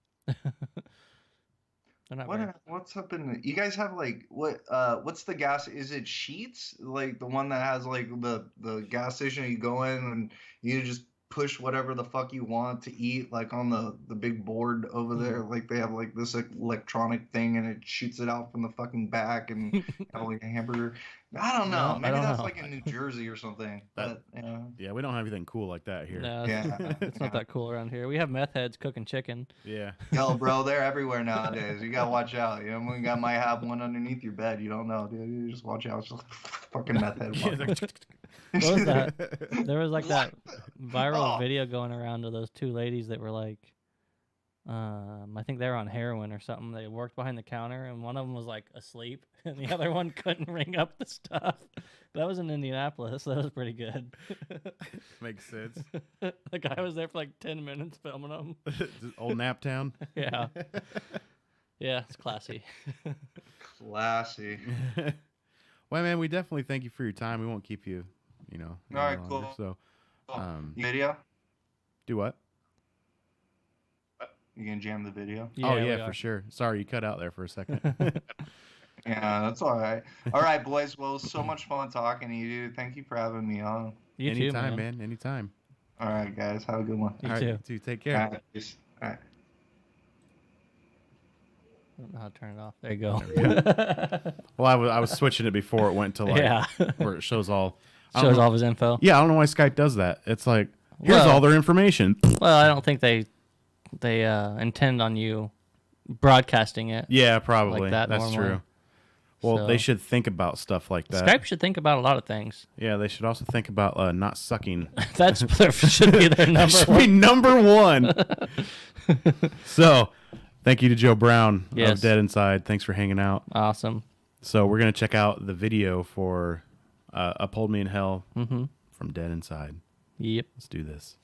They're not what's up in you guys have like what's the gas? Is it Sheets? Like the one that has like the gas station you go in and you just push whatever the fuck you want to eat, like on the big board over there. Like they have like this electronic thing, and it shoots it out from the fucking back, and have like a hamburger. I don't know. No, I Maybe don't that's know. like in New Jersey or something. But Yeah, we don't have anything cool like that here. No, yeah, it's not that cool around here. We have meth heads cooking chicken. Yeah. Yo, bro, they're everywhere nowadays. You gotta watch out. You know, we might have one underneath your bed. You don't know, dude. You just watch out. It's just fucking meth head. What was that? There was like that viral video going around of those two ladies that were like, I think they were on heroin or something. They worked behind the counter, and one of them was like asleep, and the other one couldn't ring up the stuff. That was in Indianapolis. That was pretty good. Makes sense. The guy was there for like 10 minutes filming them. Old Naptown. Yeah. Yeah, it's classy. Classy. Well, man, we definitely thank you for your time. We won't keep you, any All right, longer. cool. So, Video? do what? You gonna jam the video? Yeah, for sure. Sorry, you cut out there for a second. Yeah, that's all right. All right, boys. Well, it was so much fun talking to you, dude. Thank you for having me on. You Anytime, too, man. Anytime. All right, guys. Have a good one. You All right, too. you too. Take All care. right. Peace. All right. I don't know how to turn it off. There you go. Well, I was switching it before it went to like where it shows all Shows all of his info. Yeah, I don't know why Skype does that. It's like here's Well- all their information. Well, I don't think they intend on you broadcasting it. Yeah, probably. Like that That's normally. true. Well, So- they should think about stuff like that. Skype should think about a lot of things. Yeah, they should also think about not sucking. That should be their number Should one. be number one. So, thank you to Joe Brown Yes. of Dead Inside. Thanks for hanging out. Awesome. So we're gonna check out the video for "Uphold Me in Hell" Mm-hmm. from Dead Inside. Yep. Let's do this.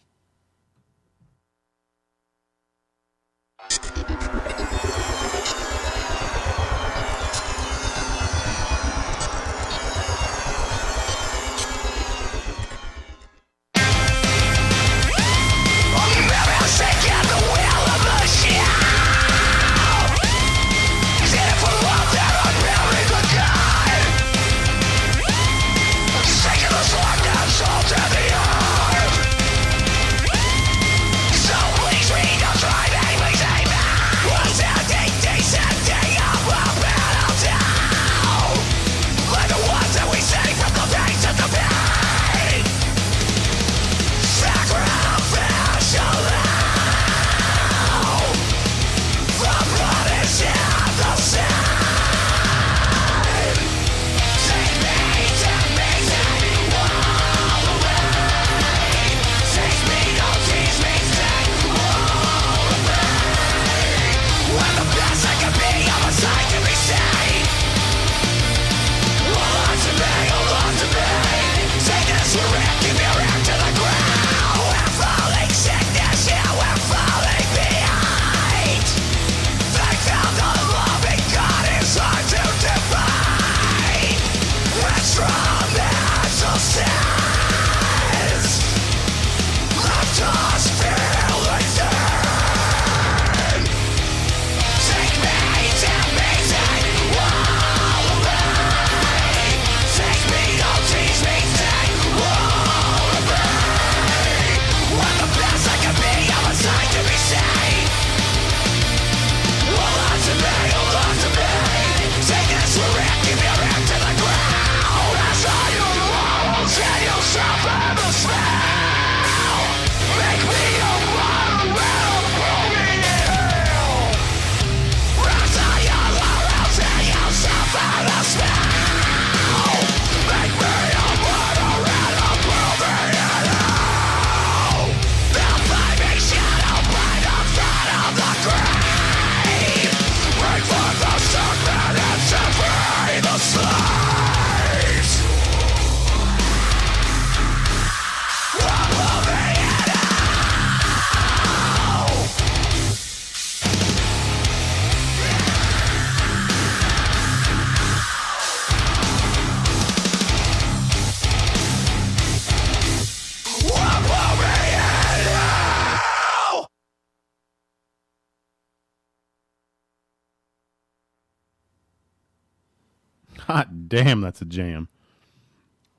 Hot damn, that's a jam.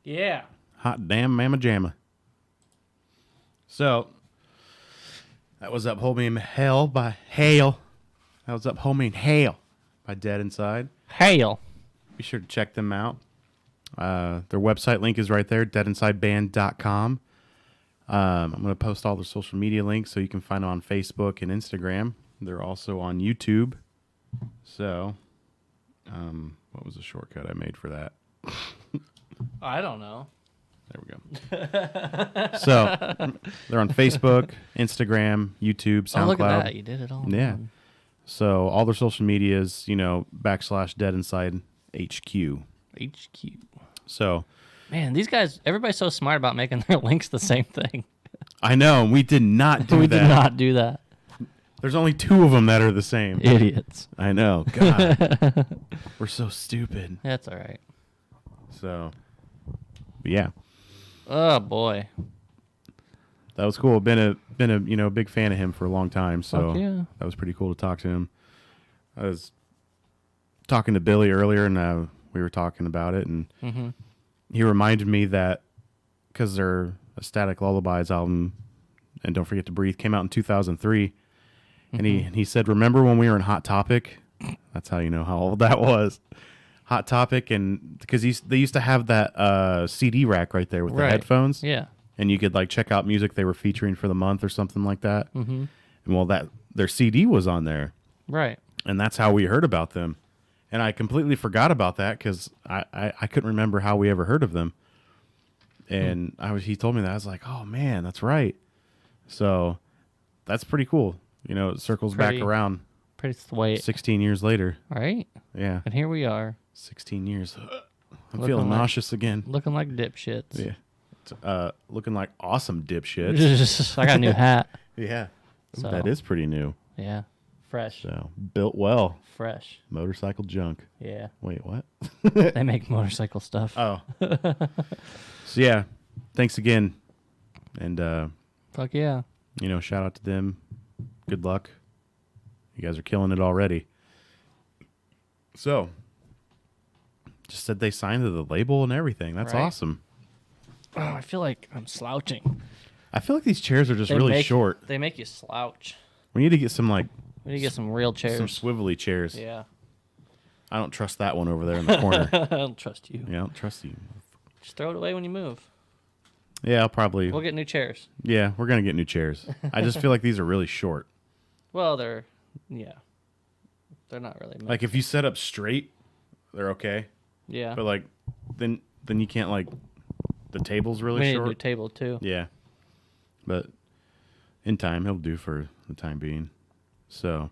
Yeah. Hot damn, mamma jamma. So that was Uphold Me in Hell by Hail. That was Uphold Me in Hell by Dead Inside. Hail. Be sure to check them out. Their website link is right there, deadinsideband.com. I'm going to post all their social media links so you can find them on Facebook and Instagram. They're also on YouTube. So, what was the shortcut I made for that? I don't know. There we go. So, they're on Facebook, Instagram, YouTube, SoundCloud. Oh, look at that. You did it all. Yeah. Man. So, all their social medias, /Dead Inside HQ. HQ. So, Man, these guys, everybody's so smart about making their links the same thing. I know. We did not do we that. did not do that. There's only 2 of them that are the same. Idiots. I know. God. We're so stupid. That's all right. So, but yeah. Oh, boy. That was cool. Been a big fan of him for a long time, so yeah. that was pretty cool to talk to him. I was talking to Billy earlier, and we were talking about it, and he reminded me that because their Static Lullabies album, and Don't Forget to Breathe, came out in 2003, and he said, "Remember when we were in Hot Topic?" That's how you know how old that was. Hot Topic, and because they used to have that CD rack right there with the headphones. Yeah. And you could check out music they were featuring for the month or something like that. Mm-hmm. And well, their CD was on there. Right. And that's how we heard about them. And I completely forgot about that because I couldn't remember how we ever heard of them. And he told me that. I was like, oh, man, that's right. So that's pretty cool. It circles back around. Pretty sweet. 16 years later. Right? Yeah. And here we are. 16 years. I'm feeling nauseous again. Looking like dipshits. Yeah. Looking like awesome dipshits. I got a new hat. Yeah. So, that is pretty new. Yeah. Fresh. So, built well. Fresh. Motorcycle junk. Yeah. Wait, what? They make motorcycle stuff. Oh. So, yeah. Thanks again. And, fuck yeah. Shout out to them. Good luck. You guys are killing it already. So, just said they signed to the label and everything. That's awesome. Oh, I feel like I'm slouching. I feel like these chairs are just really short. They make you slouch. We need to get some We need to get some real chairs. some swivelly chairs. Yeah. I don't trust that one over there in the corner. I don't trust you. Yeah, I don't trust you. Just throw it away when you move. Yeah, I'll probably. We'll get new chairs. Yeah, we're gonna get new chairs. I just feel like these are really short. Well, they're not really. Like if you set up straight, they're okay. Yeah. But then you can't the table's really we need short. a new table too. Yeah. But in time, he'll do for the time being. So.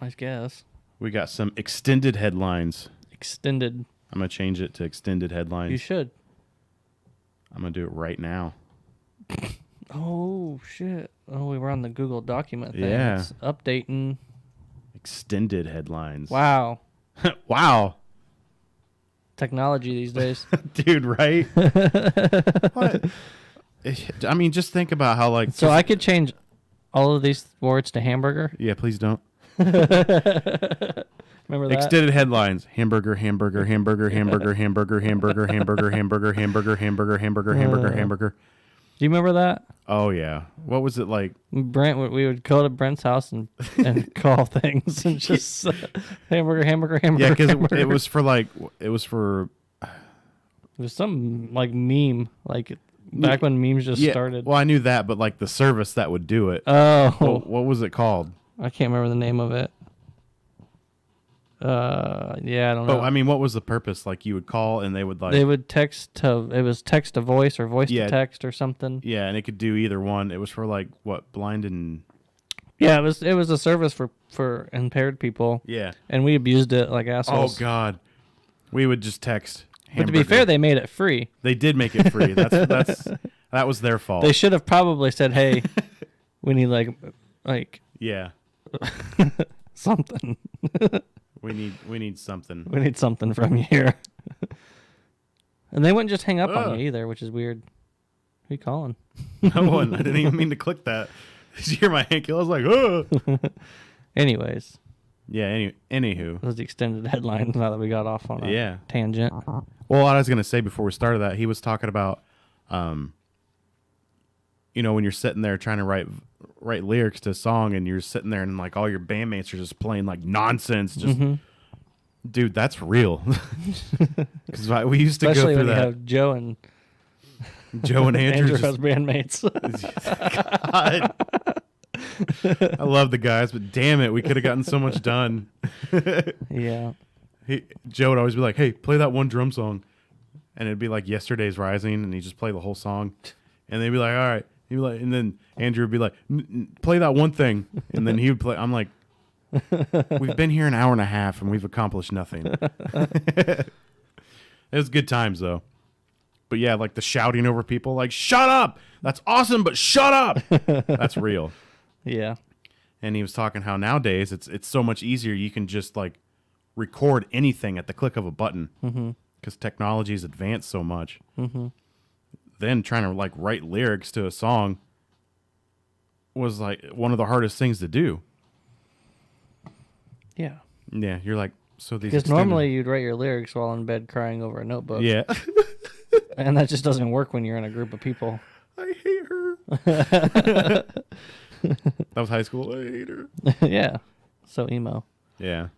I guess. We got some extended headlines. Extended. I'm gonna change it to extended headlines. You should. I'm gonna do it right now. Oh shit! Oh, we were on the Google document thing. Yeah. It's updating. Extended headlines. Wow. Wow. Technology these days. Dude, right? What? I mean, just think about how So I could change all of these words to hamburger. Yeah, please don't. Remember that? Extended headlines: hamburger, hamburger, hamburger, hamburger, hamburger, hamburger, hamburger, hamburger, hamburger, hamburger, hamburger, hamburger, hamburger. Do you remember that? Oh yeah. What was it like? Brent, we would go to Brent's house and call things and just hamburger, hamburger, hamburger. Yeah, because it was for It was some meme, back when memes just started. Well, I knew that, but the service that would do it. Oh, what was it called? I can't remember the name of it. Yeah, I don't know. Oh, I mean, what was the purpose? You would call and they would They would text to. It was text to voice or voice Yeah. to text or something. Yeah, and it could do either one. It was for what, blind and Yeah, it was a service for impaired people. yeah. And we abused it like assholes. Oh God, we would just text. But to be fair, they made it free. They did make it free. That was their fault. They should have probably said, "Hey, we need yeah. something. We need something. We need something from you here." And they wouldn't just hang up on you either, which is weird. Who you calling? No one. I didn't even mean to click that. Did you hear my ankle? I was like, oh. Anyways. Yeah. Anywho. That was the extended headline. Now that we got off on a tangent. Well, what I was gonna say before we started that, he was talking about, when you're sitting there trying to write lyrics to a song, and you're sitting there and like all your bandmates are just playing like nonsense, just dude, that's real. Because we used to Especially go through when that. you have Joe and Andrew as bandmates. God. I love the guys, but damn it, we could have gotten so much done. Yeah. Joe would always be like, "Hey, play that one drum song," and it'd be like "Yesterday's Rising," and he'd just play the whole song, and they'd be like, "All right," he'd be like, and then Andrew would be like, "Play that one thing," and then he would play. I'm like, "We've been here an hour and a half, and we've accomplished nothing." It was good times though. But yeah, like the shouting over people, like "Shut up! That's awesome, but shut up!" That's real. Yeah. And he was talking how nowadays it's so much easier. You can just like record anything at the click of a button because technology has advanced so much. Then trying to like write lyrics to a song was like one of the hardest things to do. Yeah. Yeah, you're like, so these Because normally you'd write your lyrics while in bed crying over a notebook. Yeah. And that just doesn't work when you're in a group of people. I hate her. That was high school. I hate her. Yeah. So emo. Yeah.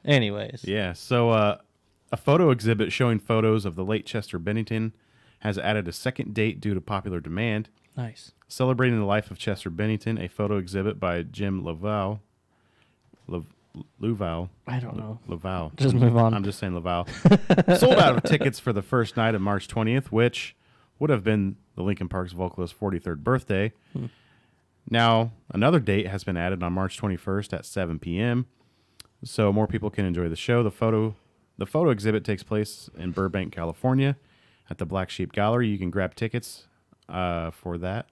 Anyways. Yeah. So a photo exhibit showing photos of the late Chester Bennington has added a second date due to popular demand. Nice. Celebrating the life of Chester Bennington, a photo exhibit by Jim Laval. I don't know. Laval. Just move on. I'm just saying Laval. Sold out of tickets for the first night of March 20th, which would have been the Linkin Park's vocalist's 43rd birthday. Now, another date has been added on March 21st at 7 p.m., so more people can enjoy the show. The photo exhibit takes place in Burbank, California, at the Black Sheep Gallery. You can grab tickets for that.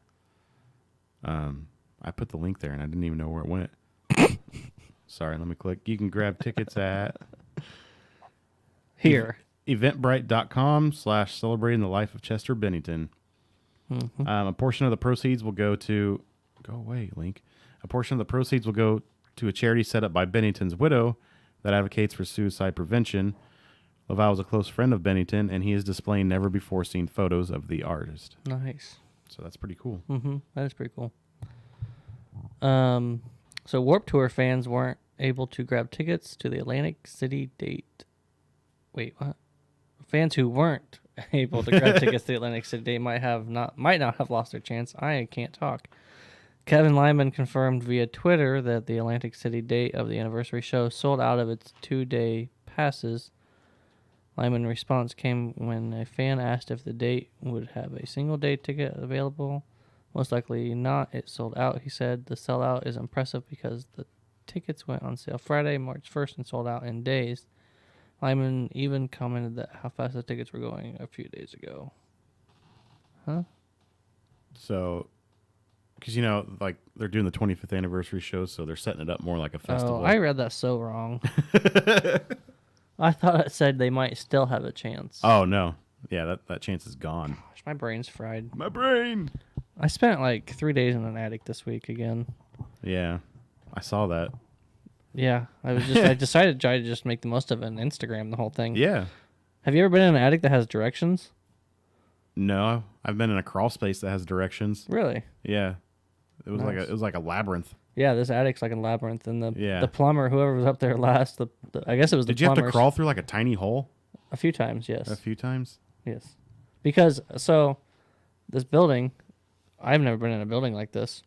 I put the link there, and I didn't even know where it went. Sorry, let me click. You can grab tickets at here. Eventbrite.com/celebrating the life of Chester Bennington. A portion of the proceeds will go to... Go away, Link. A portion of the proceeds will go to a charity set up by Bennington's widow that advocates for suicide prevention. Laval is a close friend of Bennington, and he is displaying never-before-seen photos of the artist. Nice. So that's pretty cool. That is pretty cool. So Warped Tour fans weren't able to grab tickets to the Atlantic City date. Wait, what? Fans who weren't able to grab tickets to the Atlantic City date might not have lost their chance. I can't talk. Kevin Lyman confirmed via Twitter that the Atlantic City date of the anniversary show sold out of its 2-day passes. Lyman's response came when a fan asked if the date would have a single-day ticket available. Most likely not. It sold out, he said. The sellout is impressive because the tickets went on sale Friday, March 1st, and sold out in days. Lyman even commented that how fast the tickets were going a few days ago. Huh? So, because, like, they're doing the 25th anniversary show, so they're setting it up more like a festival. Oh, I read that so wrong. I thought it said they might still have a chance. Oh, no. Yeah, that chance is gone. Gosh, my brain's fried. My brain! I spent like 3 days in an attic this week again. Yeah, I saw that. Yeah, I decided to try to just make the most of it and Instagram the whole thing. Yeah. Have you ever been in an attic that has directions? No, I've been in a crawl space that has directions. Really? Yeah. It was Nice. it was like a labyrinth. Yeah, this attic's like a labyrinth, and Yeah. the plumber, whoever was up there last, I guess it was the Did you have to plumbers. crawl through like a tiny hole? A few times, yes. A few times? Yes. Because, so, this building, I've never been in a building like this,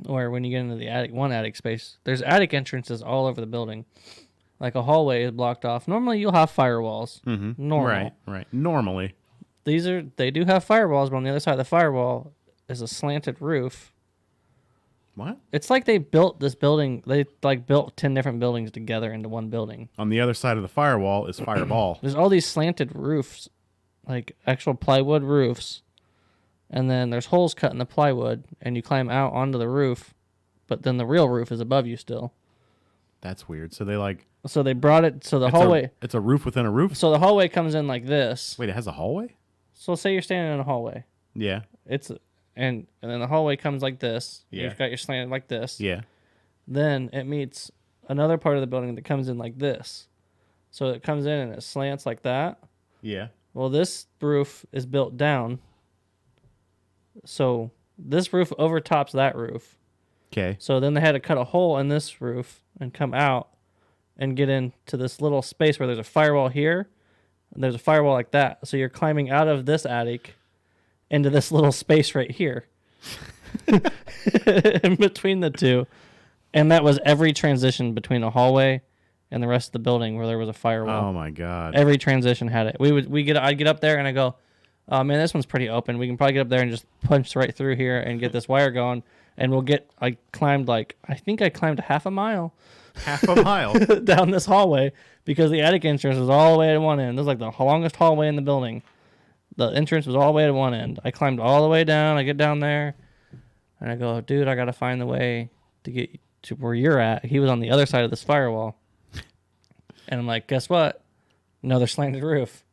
where when you get into the attic space, there's attic entrances all over the building. Like a hallway is blocked off. Normally you'll have firewalls. Mm-hmm. Normal. Right. Normally. They do have firewalls, but on the other side of the firewall is a slanted roof. What? It's like they built this building, they like built 10 different buildings together into one building. On the other side of the firewall is Fireball. There's all these slanted roofs, like actual plywood roofs. And then there's holes cut in the plywood, and you climb out onto the roof, but then the real roof is above you still. That's weird. So they like... So they brought it, so the hallway... It's a roof within a roof? So the hallway comes in like this. Wait, it has a hallway? So say you're standing in a hallway. Yeah. And then the hallway comes like this. Yeah. You've got your slanted like this. Yeah. Then it meets another part of the building that comes in like this. So it comes in and it slants like that. Yeah. Well, this roof is built down. So this roof overtops that roof. Okay. So then they had to cut a hole in this roof and come out and get into this little space where there's a firewall here. And there's a firewall like that. So you're climbing out of this attic into this little space right here. In between the two. And that was every transition between the hallway and the rest of the building where there was a firewall. Oh my God. Every transition had it. I'd get up there and I go, oh man, this one's pretty open. We can probably get up there and just punch right through here and get this wire going. And I climbed I think I climbed half a mile. Half a mile down this hallway because the attic entrance was all the way at one end. This was like the longest hallway in the building. The entrance was all the way at one end. I climbed all the way down. I get down there and I go, dude, I got to find the way to get to where you're at. He was on the other side of this firewall. And I'm like, guess what? Another slanted roof.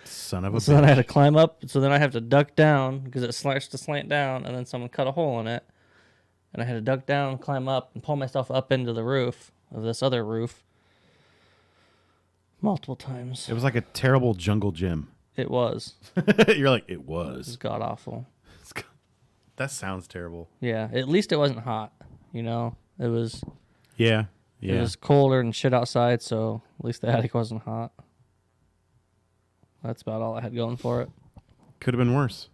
Son of a So then I bitch. had to climb up. So then I have to duck down because it starts to slant down and then someone cut a hole in it. And I had to duck down, climb up, and pull myself up into the roof of this other roof multiple times. It was like a terrible jungle gym. It was. You're like, it It was was. god awful. That sounds terrible. Yeah, at least it wasn't hot. It was. Yeah. It Yeah. was colder and shit outside, so at least the attic wasn't hot. That's about all I had going for it. Could have been worse.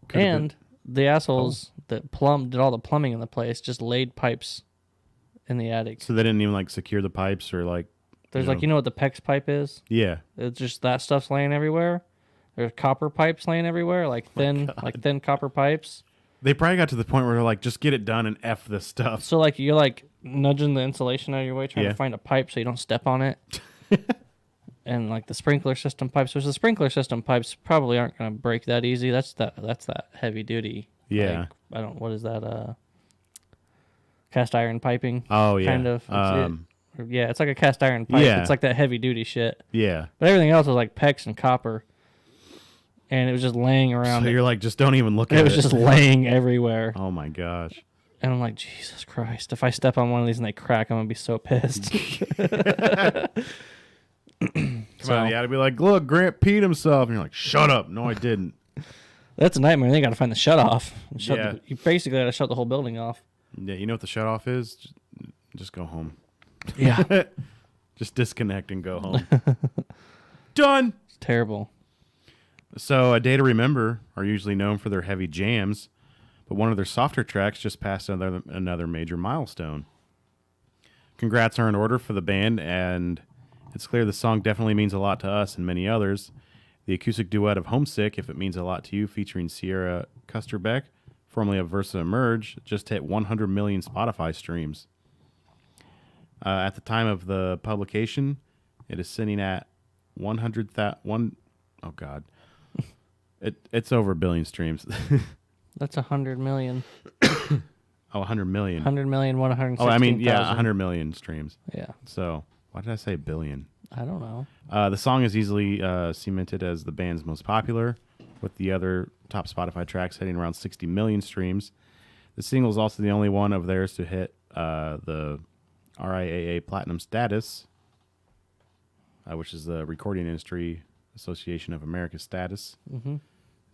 Could have And the assholes that did all the plumbing in the place just laid pipes in the attic. So they didn't even secure the pipes or There's you know what the PEX pipe is? Yeah. It's just that stuff's laying everywhere. There's copper pipes laying everywhere, thin copper pipes. They probably got to the point where they're like, just get it done and F this stuff. So you're nudging the insulation out of your way, trying to find a pipe so you don't step on it. And the sprinkler system pipes, which the sprinkler system pipes probably aren't going to break that easy. That's that heavy duty. Yeah. What is that? Cast iron piping. Oh, yeah. Kind of. It's like a cast iron pipe. Yeah. It's like that heavy duty shit. Yeah. But everything else was PEX and copper. And it was just laying around. So you're just don't even look at it. It was just laying everywhere. Oh, my gosh. And I'm like, Jesus Christ. If I step on one of these and they crack, I'm going to be so pissed. Come on, you got to be like, look, Grant peed himself. And you're like, shut up. No, I didn't. That's a nightmare. They got to find the shut off. Yeah. You basically got to shut the whole building off. Yeah, you know what the shut off is? Just go home. Yeah. Just disconnect and go home. Done. It's terrible. So, A Day to Remember are usually known for their heavy jams, but one of their softer tracks just passed another major milestone. Congrats are in order for the band, and it's clear the song definitely means a lot to us and many others. The acoustic duet of Homesick, If It Means a Lot to You, featuring Sierra Custerbeck, formerly of Versa Emerge, just hit 100 million Spotify streams. At the time of the publication, it is sitting at 100,000. Oh, God. It's over a billion streams. That's 100 million. Oh, 100 million. 100 million, 116,000. Oh, I mean, yeah, 100 million streams. Yeah. So, why did I say billion? I don't know. The song is easily cemented as the band's most popular, with the other top Spotify tracks hitting around 60 million streams. The single is also the only one of theirs to hit the RIAA Platinum status, which is the Recording Industry Association of America status. Mm-hmm.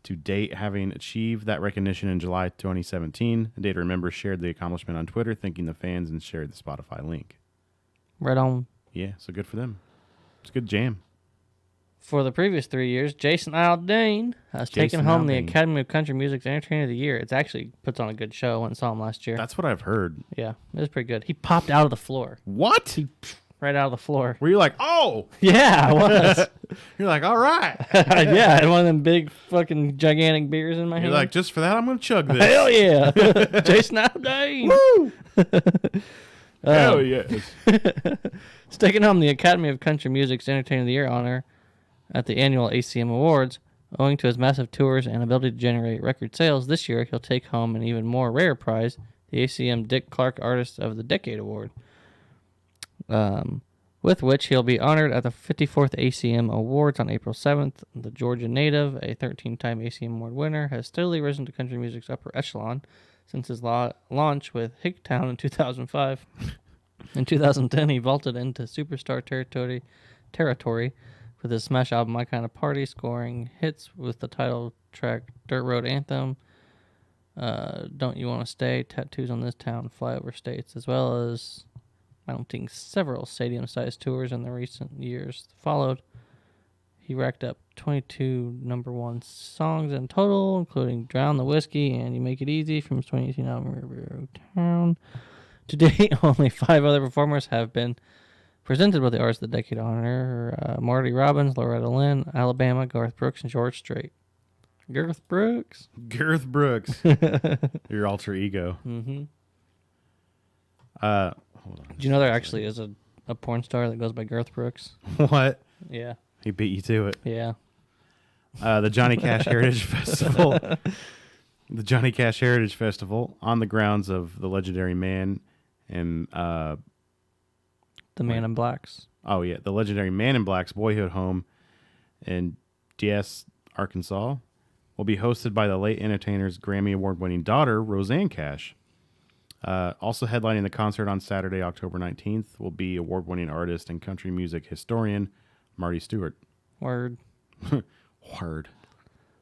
To date, having achieved that recognition in July 2017, A Day to Remember shared the accomplishment on Twitter, thanking the fans, and shared the Spotify link. Right on. Yeah, so good for them. It's a good jam. For the previous 3 years, Jason Aldean has taken home the Academy of Country Music's Entertainer of the Year. It actually puts on a good show. I went and saw him last year. That's what I've heard. Yeah, it was pretty good. He popped out of the floor. What? Right out of the floor. Were you like, oh? Yeah, I was. You're like, all right. Yeah, I had one of them big fucking gigantic beers in my hand. You're like, just for that, I'm going to chug this. Hell yeah. Jason Aldean. Woo! Hell yes. He's taking home the Academy of Country Music's Entertainer of the Year honor at the annual ACM Awards. Owing to his massive tours and ability to generate record sales, this year he'll take home an even more rare prize, the ACM Dick Clark Artist of the Decade Award, with which he'll be honored at the 54th ACM Awards on April 7th. The Georgia native, a 13-time ACM Award winner, has steadily risen to country music's upper echelon since his launch with Hicktown in 2005. In 2010, he vaulted into superstar territory with his smash album My Kind of Party, scoring hits with the title track Dirt Road Anthem, Don't You Want to Stay, Tattoos on This Town, Flyover States, as well as mounting several stadium-sized tours in the recent years followed. He racked up 22 number one songs in total, including Drown the Whiskey and You Make It Easy from his 2018 album River Town. To date, only 5 other performers have been presented with the Artist of the Decade honor. Marty Robbins, Loretta Lynn, Alabama, Garth Brooks, and George Strait. Garth Brooks? Garth Brooks. Your alter ego. Mm-hmm. Hold on. Do you know there actually is a porn star that goes by Garth Brooks? What? Yeah. He beat you to it. Yeah. The Johnny Cash Heritage Festival. The Johnny Cash Heritage Festival on the grounds of the legendary Man and The Man in Blacks. oh yeah, the legendary Man in Black's boyhood home in Diaz, Arkansas, will be hosted by the late entertainer's Grammy Award-winning daughter, Roseanne Cash. Also headlining the concert on Saturday, October 19th, will be award-winning artist and country music historian Marty Stewart. Word. Word.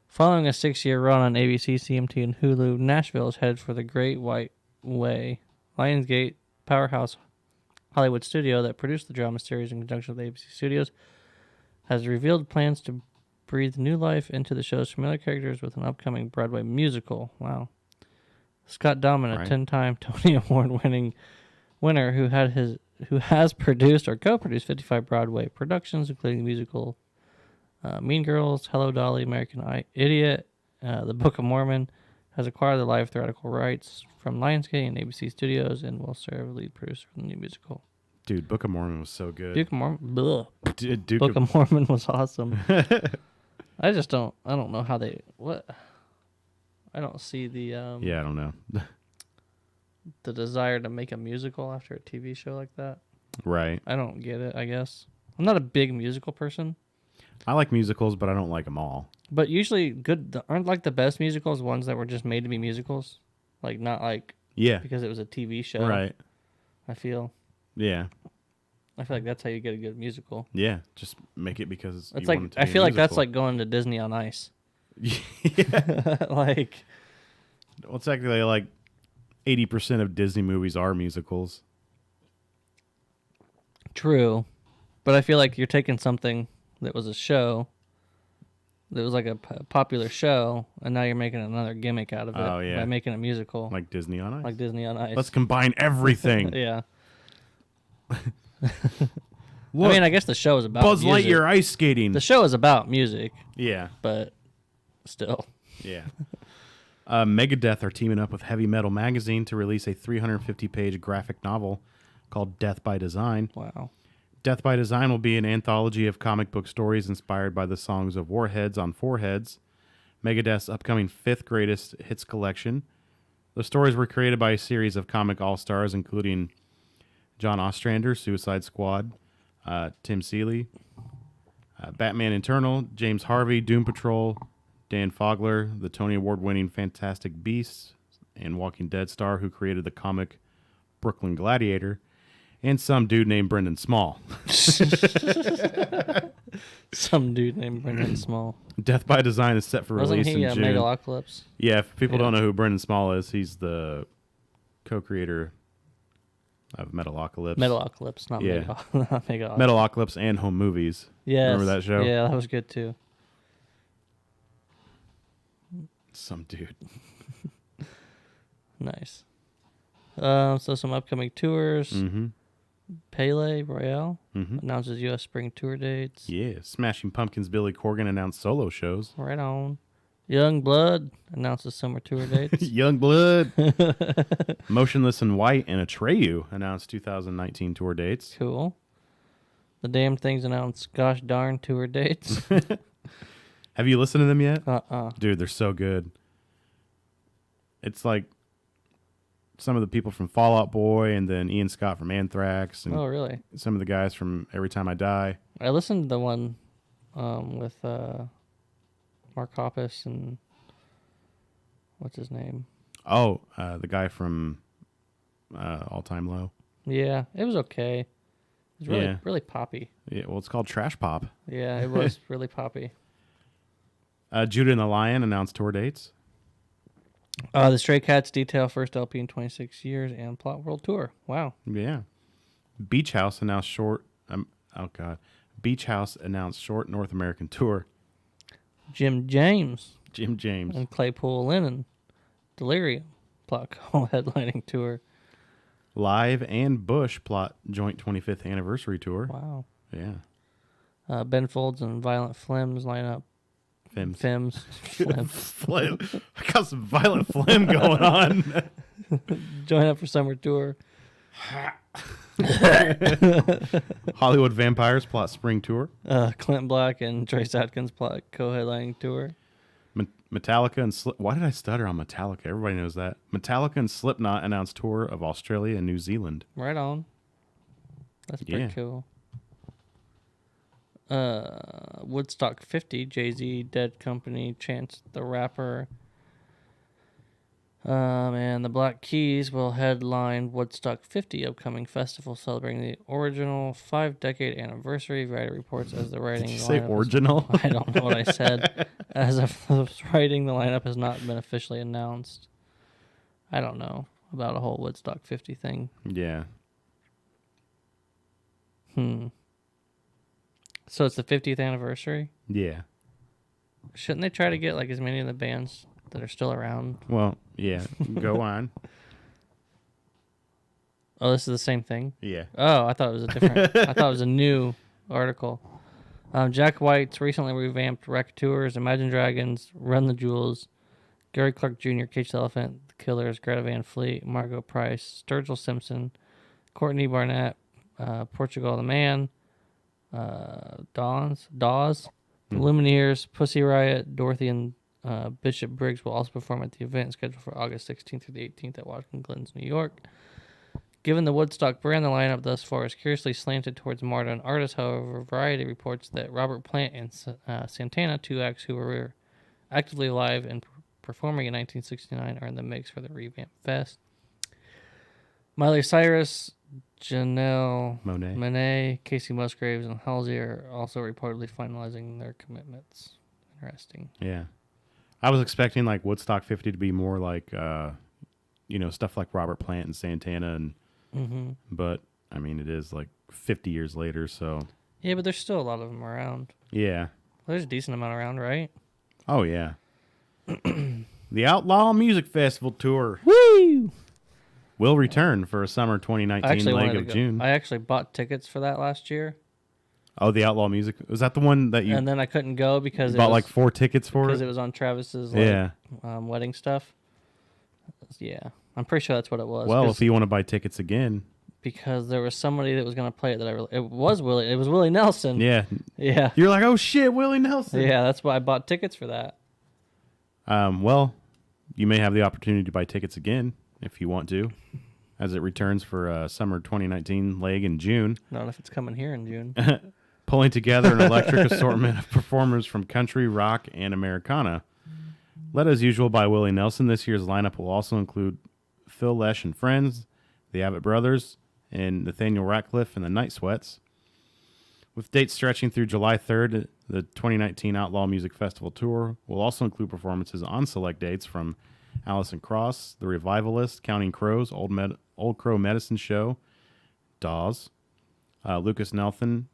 Following a 6-year run on ABC, CMT, and Hulu, Nashville is headed for the Great White Way. Lionsgate, powerhouse Hollywood studio that produced the drama series in conjunction with ABC Studios, has revealed plans to breathe new life into the show's familiar characters with an upcoming Broadway musical. Wow. Scott Dahman, Right. a 10-time Tony Award-winning winner who has produced or co-produced 55 Broadway productions, including the musical Mean Girls, Hello Dolly, American Idiot, The Book of Mormon, has acquired the live theatrical rights from Lionsgate and ABC Studios and will serve lead producer for the new musical. Dude, Book of Mormon was so good. Duke of Mormon, Duke Book of Mormon was awesome. I don't know how they, I don't see the yeah, I don't know. the desire to make a musical after a TV show like that. Right. I don't get it, I guess. I'm not a big musical person. I like musicals, but I don't like them all. But usually aren't like the best musicals ones that were just made to be musicals? Like not like Yeah. because it was a TV show. Right. I feel Yeah. like that's how you get a good musical. Yeah. Just make it because It's you like want it to I be a feel like that's musical. like going to Disney on Ice. Yeah. Like Well, technically, like 80% of Disney movies are musicals. true. But I feel like you're taking something that was a show that was like a popular show, and now you're making another gimmick out of it Oh, yeah. by making a musical Like Disney on Ice. like Disney on Ice. Let's combine everything. Yeah. Look, I mean, I guess the show is about Buzz music. Lightyear ice skating. The show is about music, Yeah. but still. Yeah. Megadeth are teaming up with Heavy Metal Magazine to release a 350-page graphic novel called Death by Design. Wow. Death by Design will be an anthology of comic book stories inspired by the songs of Warheads on Foreheads, Megadeth's upcoming 5th greatest hits collection. The stories were created by a series of comic all-stars, including John Ostrander, Suicide Squad, Tim Seeley, Batman Eternal, James Harvey, Doom Patrol, Dan Fogler, the Tony Award-winning Fantastic Beasts, and Walking Dead star who created the comic Brooklyn Gladiator, and some dude named Brendan Small. Some dude named Brendan Small. Death by Design is set for Wasn't release he in June. Megalocalypse? Yeah, if people Yeah. don't know who Brendan Small is, he's the co-creator of Metalocalypse. Metalocalypse, not Yeah. not Megalocalypse. Metalocalypse and Home Movies. Yes. Remember that show? Yeah, that was good too. Some dude. Nice. So some upcoming tours. Mm-hmm. Pele Royale Mm-hmm. announces U.S. spring tour dates. Yeah. Smashing Pumpkins' Billy Corgan announced solo shows. Right on. Young Blood announces summer tour dates. Young Blood. Motionless in White and Atreyu announced 2019 tour dates. Cool. The Damn Things announced gosh darn tour dates. Have you listened to them yet? Uh-uh. Dude, they're so good. It's like some of the people from Fall Out Boy and then Ian Scott from Anthrax and Oh, really? some of the guys from Every Time I Die. I listened to the one with Mark Hoppus and what's his name? Oh, the guy from All Time Low. Yeah, it was okay. It was really, Yeah. really poppy. Yeah, well, it's called Trash Pop. Yeah, it was really poppy. Judah and the Lion announced tour dates. The Stray Cats detail first LP in 26 years and Plot World Tour. Wow. Yeah. Beach House announced short. Beach House announced short North American tour. Jim James Jim James. and Claypool Lennon. Delirium. Plot headlining tour. Live and Bush plot joint 25th anniversary tour. Wow. Yeah. Ben Folds and Violent Flims line up. Fims. Flim. I got some violent phlegm going on. Join up for summer tour. Hollywood Vampires plot spring tour. Clint Black and Trace Atkins plot co-headlining tour. Metallica and why did I stutter on Metallica? Everybody knows that. Metallica and Slipknot announced tour of Australia and New Zealand. Right on. That's pretty cool. Woodstock 50, Jay-Z, Dead Company, Chance the Rapper, and the Black Keys will headline Woodstock 50, upcoming festival celebrating the original 5-decade anniversary. Variety reports as the writing. Did you say original? I don't know what I said. As of this writing, the lineup has not been officially announced. I don't know about a whole Woodstock 50 thing. Yeah. So it's the 50th anniversary? Yeah. Shouldn't they try to get like as many of the bands that are still around? Well, yeah. Go on. Oh, this is the same thing? Yeah. Oh, I thought it was a different... I thought it was a new article. Jack White's recently revamped Wreck Tours, Imagine Dragons, Run the Jewels, Gary Clark Jr., Cage the Elephant, The Killers, Greta Van Fleet, Margot Price, Sturgill Simpson, Courtney Barnett, Portugal the Man, Dawes, the Lumineers, Pussy Riot, Dorothy, and Bishop Briggs will also perform at the event scheduled for August 16th through the 18th at Watkins Glens, New York. Given the Woodstock brand, the lineup thus far is curiously slanted towards modern artists. However, Variety reports that Robert Plant and Santana, two acts who were actively alive and performing in 1969, are in the mix for the revamped fest. Miley Cyrus, Janelle Monáe, Casey Musgraves, and Halsey are also reportedly finalizing their commitments. Interesting. Yeah. I was expecting like Woodstock 50 to be more like, stuff like Robert Plant and Santana, but I mean, it is like 50 years later, so. Yeah, but there's still a lot of them around. Yeah. There's a decent amount around, right? Oh, yeah. The Outlaw Music Festival Tour. Woo! Will return for a summer 2019 leg of June. I actually bought tickets for that last year. Oh, the Outlaw Music. Was that the one that you... And then I couldn't go because... bought like 4 tickets for it? Because it was on Travis's wedding stuff. Yeah. I'm pretty sure that's what it was. Well, if you want to buy tickets again... Because there was somebody that was going to play it that I really... It was Willie Nelson. Yeah. Yeah. You're like, oh shit, Willie Nelson. Yeah, that's why I bought tickets for that. Well, you may have the opportunity to buy tickets again if you want to, as it returns for a summer 2019 leg in June. Not if it's coming here in June. Pulling together an electric assortment of performers from country, rock, and Americana. Led as usual by Willie Nelson, this year's lineup will also include Phil Lesh and Friends, the Abbott Brothers, and Nathaniel Ratcliffe and the Night Sweats. With dates stretching through July 3rd, the 2019 Outlaw Music Festival Tour will also include performances on select dates from Alison Krauss, The Revivalists, Counting Crows, Old Crow Medicine Show, Dawes, Lucas Nelson,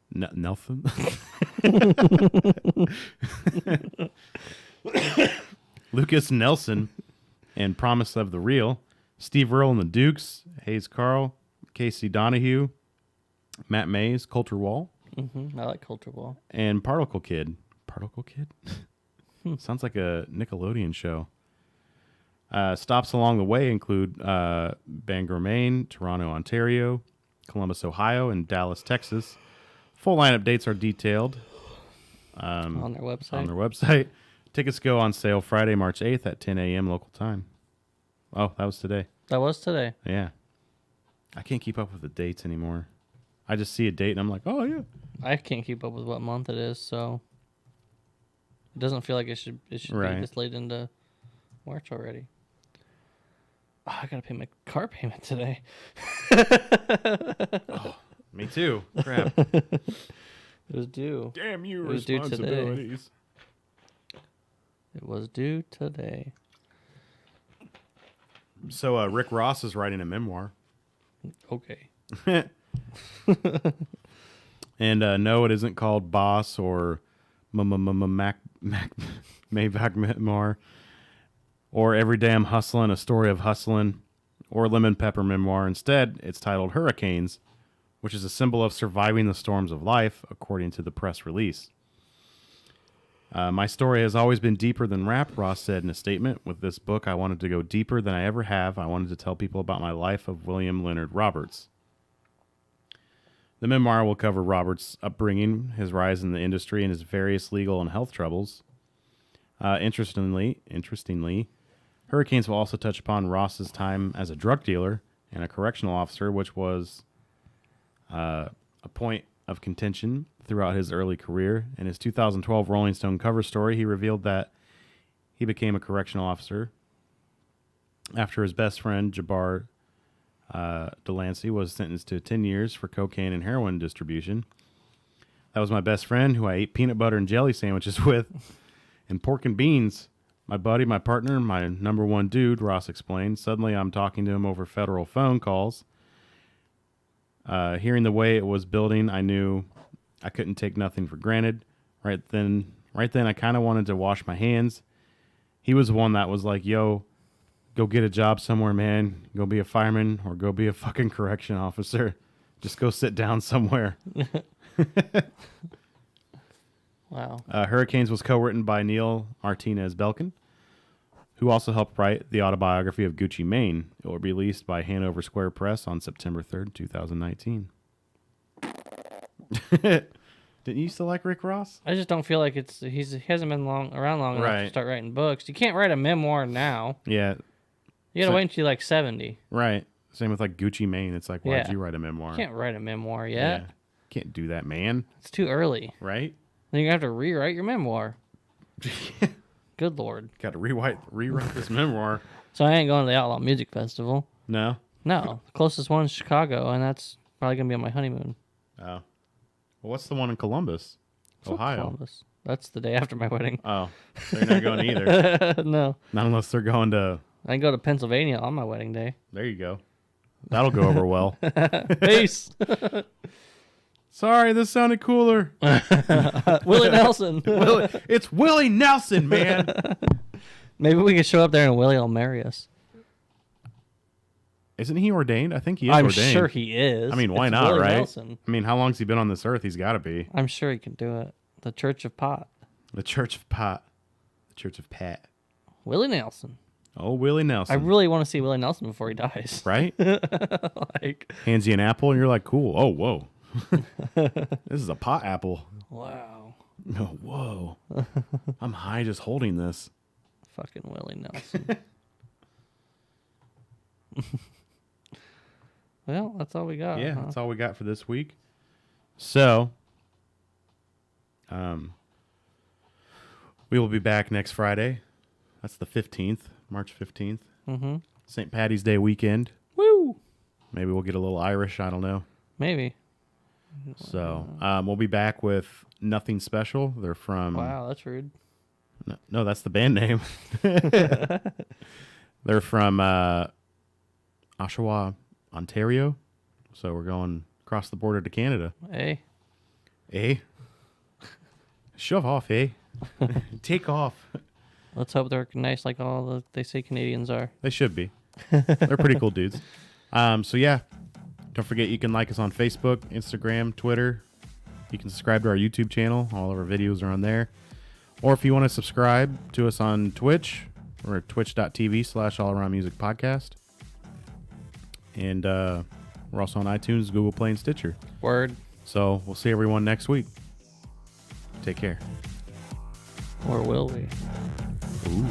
Lucas Nelson, and Promise of the Real, Steve Earle and the Dukes, Hayes Carl, Casey Donahue, Matt Mays, Coulter Wall. I like Coulter Wall. And Particle Kid. Particle Kid? Sounds like a Nickelodeon show. Stops along the way include Bangor, Maine, Toronto, Ontario, Columbus, Ohio, and Dallas, Texas. Full lineup dates are detailed on their website. Tickets go on sale Friday, March 8th at 10 a.m. local time. Oh, that was today. That was today. Yeah. I can't keep up with the dates anymore. I just see a date and I'm like, oh, yeah. I can't keep up with what month it is, so it doesn't feel like it should right. be this late into March already. Oh, I gotta pay my car payment today. Oh, Me too. Crap. It was due. Damn you, It was due today. responsibilities. It was due today. So Rick Ross is writing a memoir. Okay. And no, it isn't called Boss or Maybach Memoir or Every Day I'm Hustling, A Story of Hustling or Lemon Pepper Memoir. Instead, it's titled Hurricanes, which is a symbol of surviving the storms of life, according to the press release. My story has always been deeper than rap, Ross said in a statement. With this book, I wanted to go deeper than I ever have. I wanted to tell people about my life of William Leonard Roberts. The memoir will cover Roberts' upbringing, his rise in the industry, and his various legal and health troubles. Interestingly, Hurricanes will also touch upon Ross's time as a drug dealer and a correctional officer, which was a point of contention throughout his early career. In his 2012 Rolling Stone cover story, he revealed that he became a correctional officer after his best friend, Jabbar Delancey, was sentenced to 10 years for cocaine and heroin distribution. That was my best friend who I ate peanut butter and jelly sandwiches with and pork and beans. My buddy, my partner, my number one dude, Ross explained. Suddenly I'm talking to him over federal phone calls. Hearing the way it was building, I knew I couldn't take nothing for granted. Right then I kind of wanted to wash my hands. He was the one that was like, yo, go get a job somewhere, man. Go be a fireman or go be a fucking correction officer. Just go sit down somewhere. Wow. Hurricanes was co-written by Neil Martinez Belkin, who also helped write the autobiography of Gucci Mane. It will be released by Hanover Square Press on September 3rd, 2019. Didn't you used to like Rick Ross? I just don't feel like he hasn't been around long enough to Right. start writing books. You can't write a memoir now. Yeah, You gotta wait until you're like 70. right. Same with like Gucci Mane. It's like, why'd Yeah. you write a memoir? You can't write a memoir yet. Yeah. Can't do that, man. It's too early. Right? Then you're gonna have to rewrite your memoir. Good Lord. Got to rewrite this memoir. So I ain't going to the Outlaw Music Festival. No? No. The closest one's Chicago, and that's probably gonna be on my honeymoon. Oh. Well, what's the one in Columbus? Fuck Ohio. Columbus. That's the day after my wedding. Oh. They're not going either. No. Not unless they're going to... I can go to Pennsylvania on my wedding day. There you go. That'll go over well. Peace. Sorry, this sounded cooler. Willie Nelson. It's Willie Nelson, man. Maybe we could show up there and Willie will marry us. Isn't he ordained? I think he is I'm ordained. sure he is. I mean, why It's not, Willie right? Nelson. I mean, how long's he been on this earth? He's got to be. I'm sure he can do it. The Church of Pot. The Church of Pat. The Church of Pat. Willie Nelson. Oh, Willie Nelson. I really want to see Willie Nelson before he dies. Right? Like, Hands you an apple, and you're like, cool. Oh, whoa. This is a pot apple. wow. Oh, whoa. I'm high just holding this. Fucking Willie Nelson. Well, that's all we got. Yeah, huh? that's all we got for this week. So, we will be back next Friday. That's the 15th, March 15th. Mm-hmm. St. Patty's Day weekend. Woo! Maybe we'll get a little Irish. I don't know. Maybe. So, we'll be back with Nothing Special. They're from... Wow, that's rude. No, that's the band name. They're from Oshawa, Ontario. So we're going across the border to Canada. Hey. Eh? Shove off, eh? Take off. Let's hope they're nice like they say Canadians are. They should be. They're pretty cool dudes. So yeah, don't forget you can like us on Facebook, Instagram, Twitter. You can subscribe to our YouTube channel. All of our videos are on there. Or if you want to subscribe to us on Twitch, we're at twitch.tv/allaroundmusicpodcast. And we're also on iTunes, Google Play, and Stitcher. Word. So we'll see everyone next week. Take care. Or will we? Ooh.